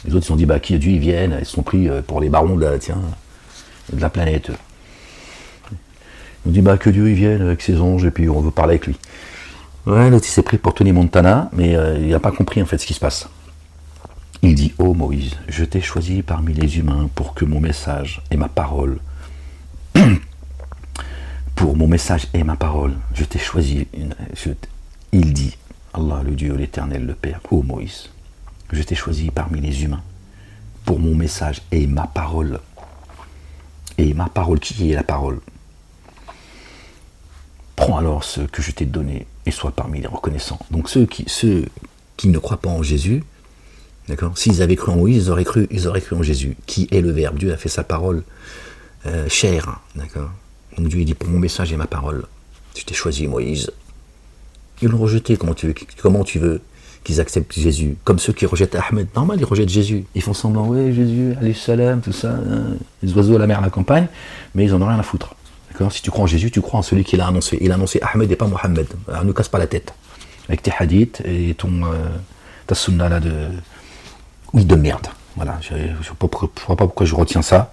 Speaker 1: Les autres, ils ont dit, qui Dieu, ils viennent, ils se sont pris pour les barons de la planète. Ils ont dit, que Dieu, il vienne avec ses anges, et puis on veut parler avec lui. Ouais, l'autre, il s'est pris pour Tony Montana, mais il n'a pas compris, en fait, ce qui se passe. Il dit, ô Moïse, je t'ai choisi parmi les humains pour que mon message et ma parole, je t'ai choisi, il dit, Allah, le Dieu, l'Éternel, le Père, ô Moïse, je t'ai choisi parmi les humains pour mon message et ma parole. Et ma parole, qui est la parole? Prends alors ce que je t'ai donné et sois parmi les reconnaissants. Donc ceux qui ne croient pas en Jésus, d'accord, s'ils avaient cru en Moïse, ils auraient cru en Jésus, qui est le Verbe. Dieu a fait sa parole chère, d'accord. Donc Dieu dit, pour mon message et ma parole, je t'ai choisi Moïse. Ils l'ont rejeté, comment tu veux qu'ils acceptent Jésus? Comme ceux qui rejettent Ahmed, normal, ils rejettent Jésus. Ils font semblant, ouais, Jésus, alayhi salam, tout ça, les oiseaux à la mer, à la campagne, mais ils en ont rien à foutre. D'accord. Si tu crois en Jésus, tu crois en celui qui l'a annoncé. Il a annoncé Ahmed et pas Mohammed. Alors, ne casse pas la tête. Avec tes hadiths et ta sunna là de merde. Voilà, je ne sais pas pourquoi je retiens ça.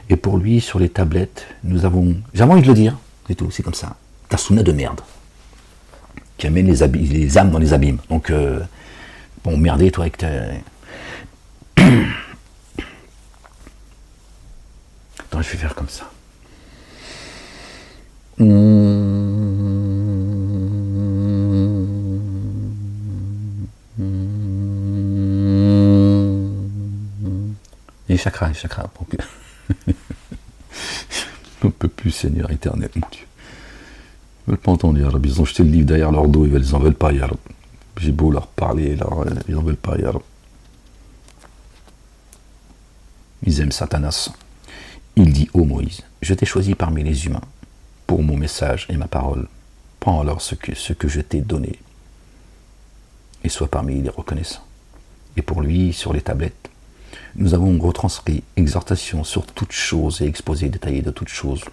Speaker 1: Et pour lui, sur les tablettes, j'ai envie de le dire, c'est tout, c'est comme ça. Ta sunna de merde. Qui amène les âmes dans les abîmes. Donc, merdez, toi, avec ta... Attends, je vais faire comme ça. Les chakras. On ne peut plus, Seigneur éternel, mon Dieu. Ils ne veulent pas entendre, ya Rabbi. Ils ont jeté le livre derrière leur dos, ils n'en veulent pas, ya Rabbi. J'ai beau leur parler, ils n'en veulent pas, ya Rabbi. Ils aiment Satanas. Il dit, ô Moïse, je t'ai choisi parmi les humains pour mon message et ma parole. Prends alors ce que je t'ai donné et sois parmi les reconnaissants. Et pour lui, sur les tablettes, nous avons retranscrit exhortation sur toutes choses et exposé détaillé de toutes choses.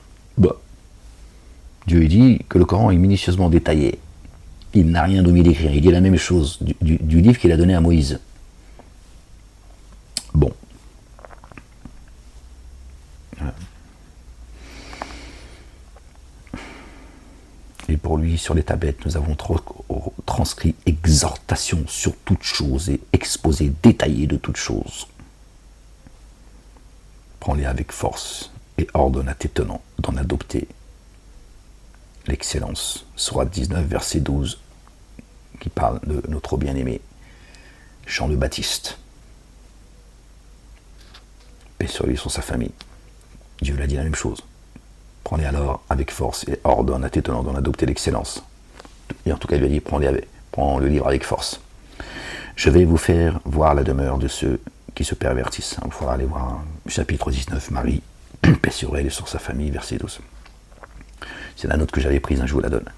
Speaker 1: Dieu dit que le Coran est minutieusement détaillé. Il n'a rien d'omis d'écrire. Il dit la même chose du livre qu'il a donné à Moïse. Et pour lui, sur les tablettes, nous avons transcrit exhortation sur toute chose et exposé détaillé de toute chose. Prends-les avec force et ordonne à tes tenants d'en adopter l'excellence. Sourate 19, verset 12, qui parle de notre bien-aimé Jean le Baptiste. Paix sur lui, sur sa famille. Dieu l'a dit la même chose. Prends-les alors avec force et ordonne à tes tenants d'en adopter l'excellence. Et en tout cas, il lui a dit, prends le livre avec force. Je vais vous faire voir la demeure de ceux qui se pervertissent. Il faudra aller voir chapitre 19, Marie, paix sur elle et sur sa famille, verset 12. C'est la note que j'avais prise, je vous la donne.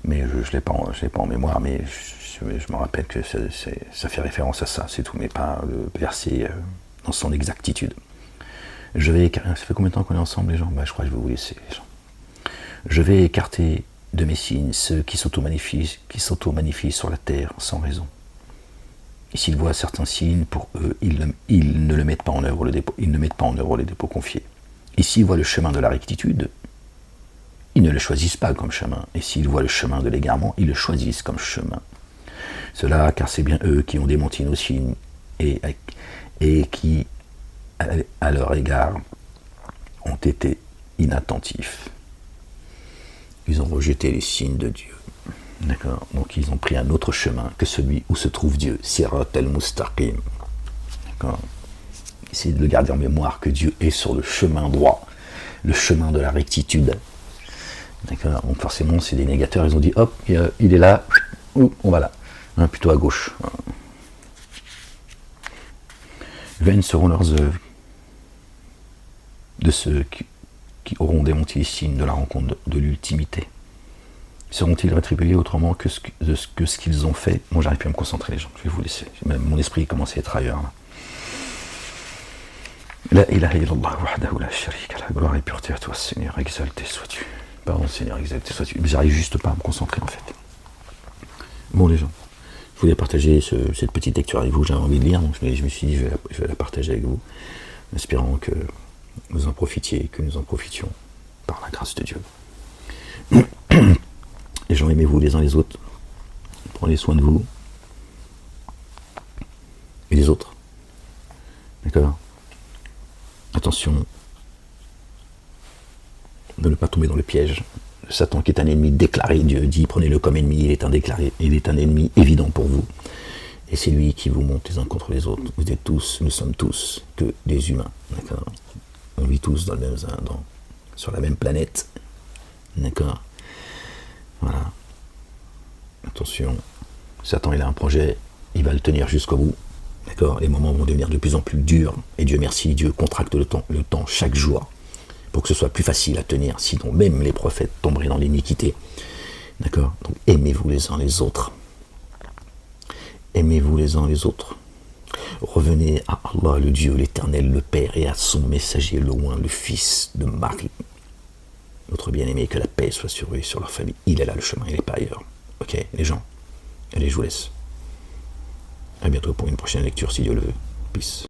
Speaker 1: Mais je ne l'ai pas en mémoire, mais je me rappelle que ça fait référence à ça, c'est tout, mais pas le verset dans son exactitude. Ça fait combien de temps qu'on est ensemble, les gens? Je crois que je vais vous laisser, les gens. Je vais écarter de mes signes ceux qui s'auto-manifient sur la terre sans raison. Et s'ils voient certains signes, pour eux, ils ne le mettent pas en œuvre, ils ne mettent pas en œuvre les dépôts confiés. Et s'ils voient le chemin de la rectitude, ils ne le choisissent pas comme chemin. Et s'ils voient le chemin de l'égarement, ils le choisissent comme chemin. Cela, car c'est bien eux qui ont démenti nos signes et qui, à leur égard, ont été inattentifs. Ils ont rejeté les signes de Dieu. D'accord. Donc ils ont pris un autre chemin que celui où se trouve Dieu. Sirat al-Mustaqim. D'accord. Essayez de le garder en mémoire que Dieu est sur le chemin droit, le chemin de la rectitude. D'accord. Donc forcément, c'est des négateurs. Ils ont dit hop, il est là, on va là. Plutôt à gauche. Vaines seront leurs œuvres de ceux qui auront démenti les signes de la rencontre de l'ultimité. Seront-ils rétribués autrement que ce qu'ils ont fait? Moi, j'arrive plus à me concentrer, les gens. Je vais vous laisser. Mon esprit commence à être ailleurs. La ilaha illallah wahdahu la sharika la. Gloire et pureté à toi, Seigneur. Exalté sois-tu. Pardon, Seigneur, exalté sois-tu. J'arrive juste pas à me concentrer, en fait. Bon, les gens, je voulais partager cette petite lecture avec vous. J'avais envie de lire, donc je me suis dit, je vais la partager avec vous, en espérant que vous en profitiez, que nous en profitions, par la grâce de Dieu. Les gens, aimez-vous les uns les autres. Prenez soin de vous et des autres. D'accord? Attention de ne pas tomber dans le piège. Satan, qui est un ennemi déclaré, Dieu dit, prenez-le comme ennemi, il est un ennemi évident pour vous. Et c'est lui qui vous monte les uns contre les autres. Nous sommes tous que des humains. D'accord? On vit tous sur la même planète. D'accord? Voilà. Attention, Satan, il a un projet, il va le tenir jusqu'au bout. D'accord? Les moments vont devenir de plus en plus durs. Et Dieu merci, Dieu contracte le temps chaque jour pour que ce soit plus facile à tenir. Sinon, même les prophètes tomberaient dans l'iniquité. D'accord? Donc, aimez-vous les uns les autres. Aimez-vous les uns les autres. Revenez à Allah, le Dieu, l'Éternel, le Père, et à son messager, le oint, le Fils de Marie. Notre bien-aimé, que la paix soit sur eux et sur leur famille. Il est là le chemin, il n'est pas ailleurs. Ok, les gens. Allez, je vous laisse. À bientôt pour une prochaine lecture, si Dieu le veut. Peace.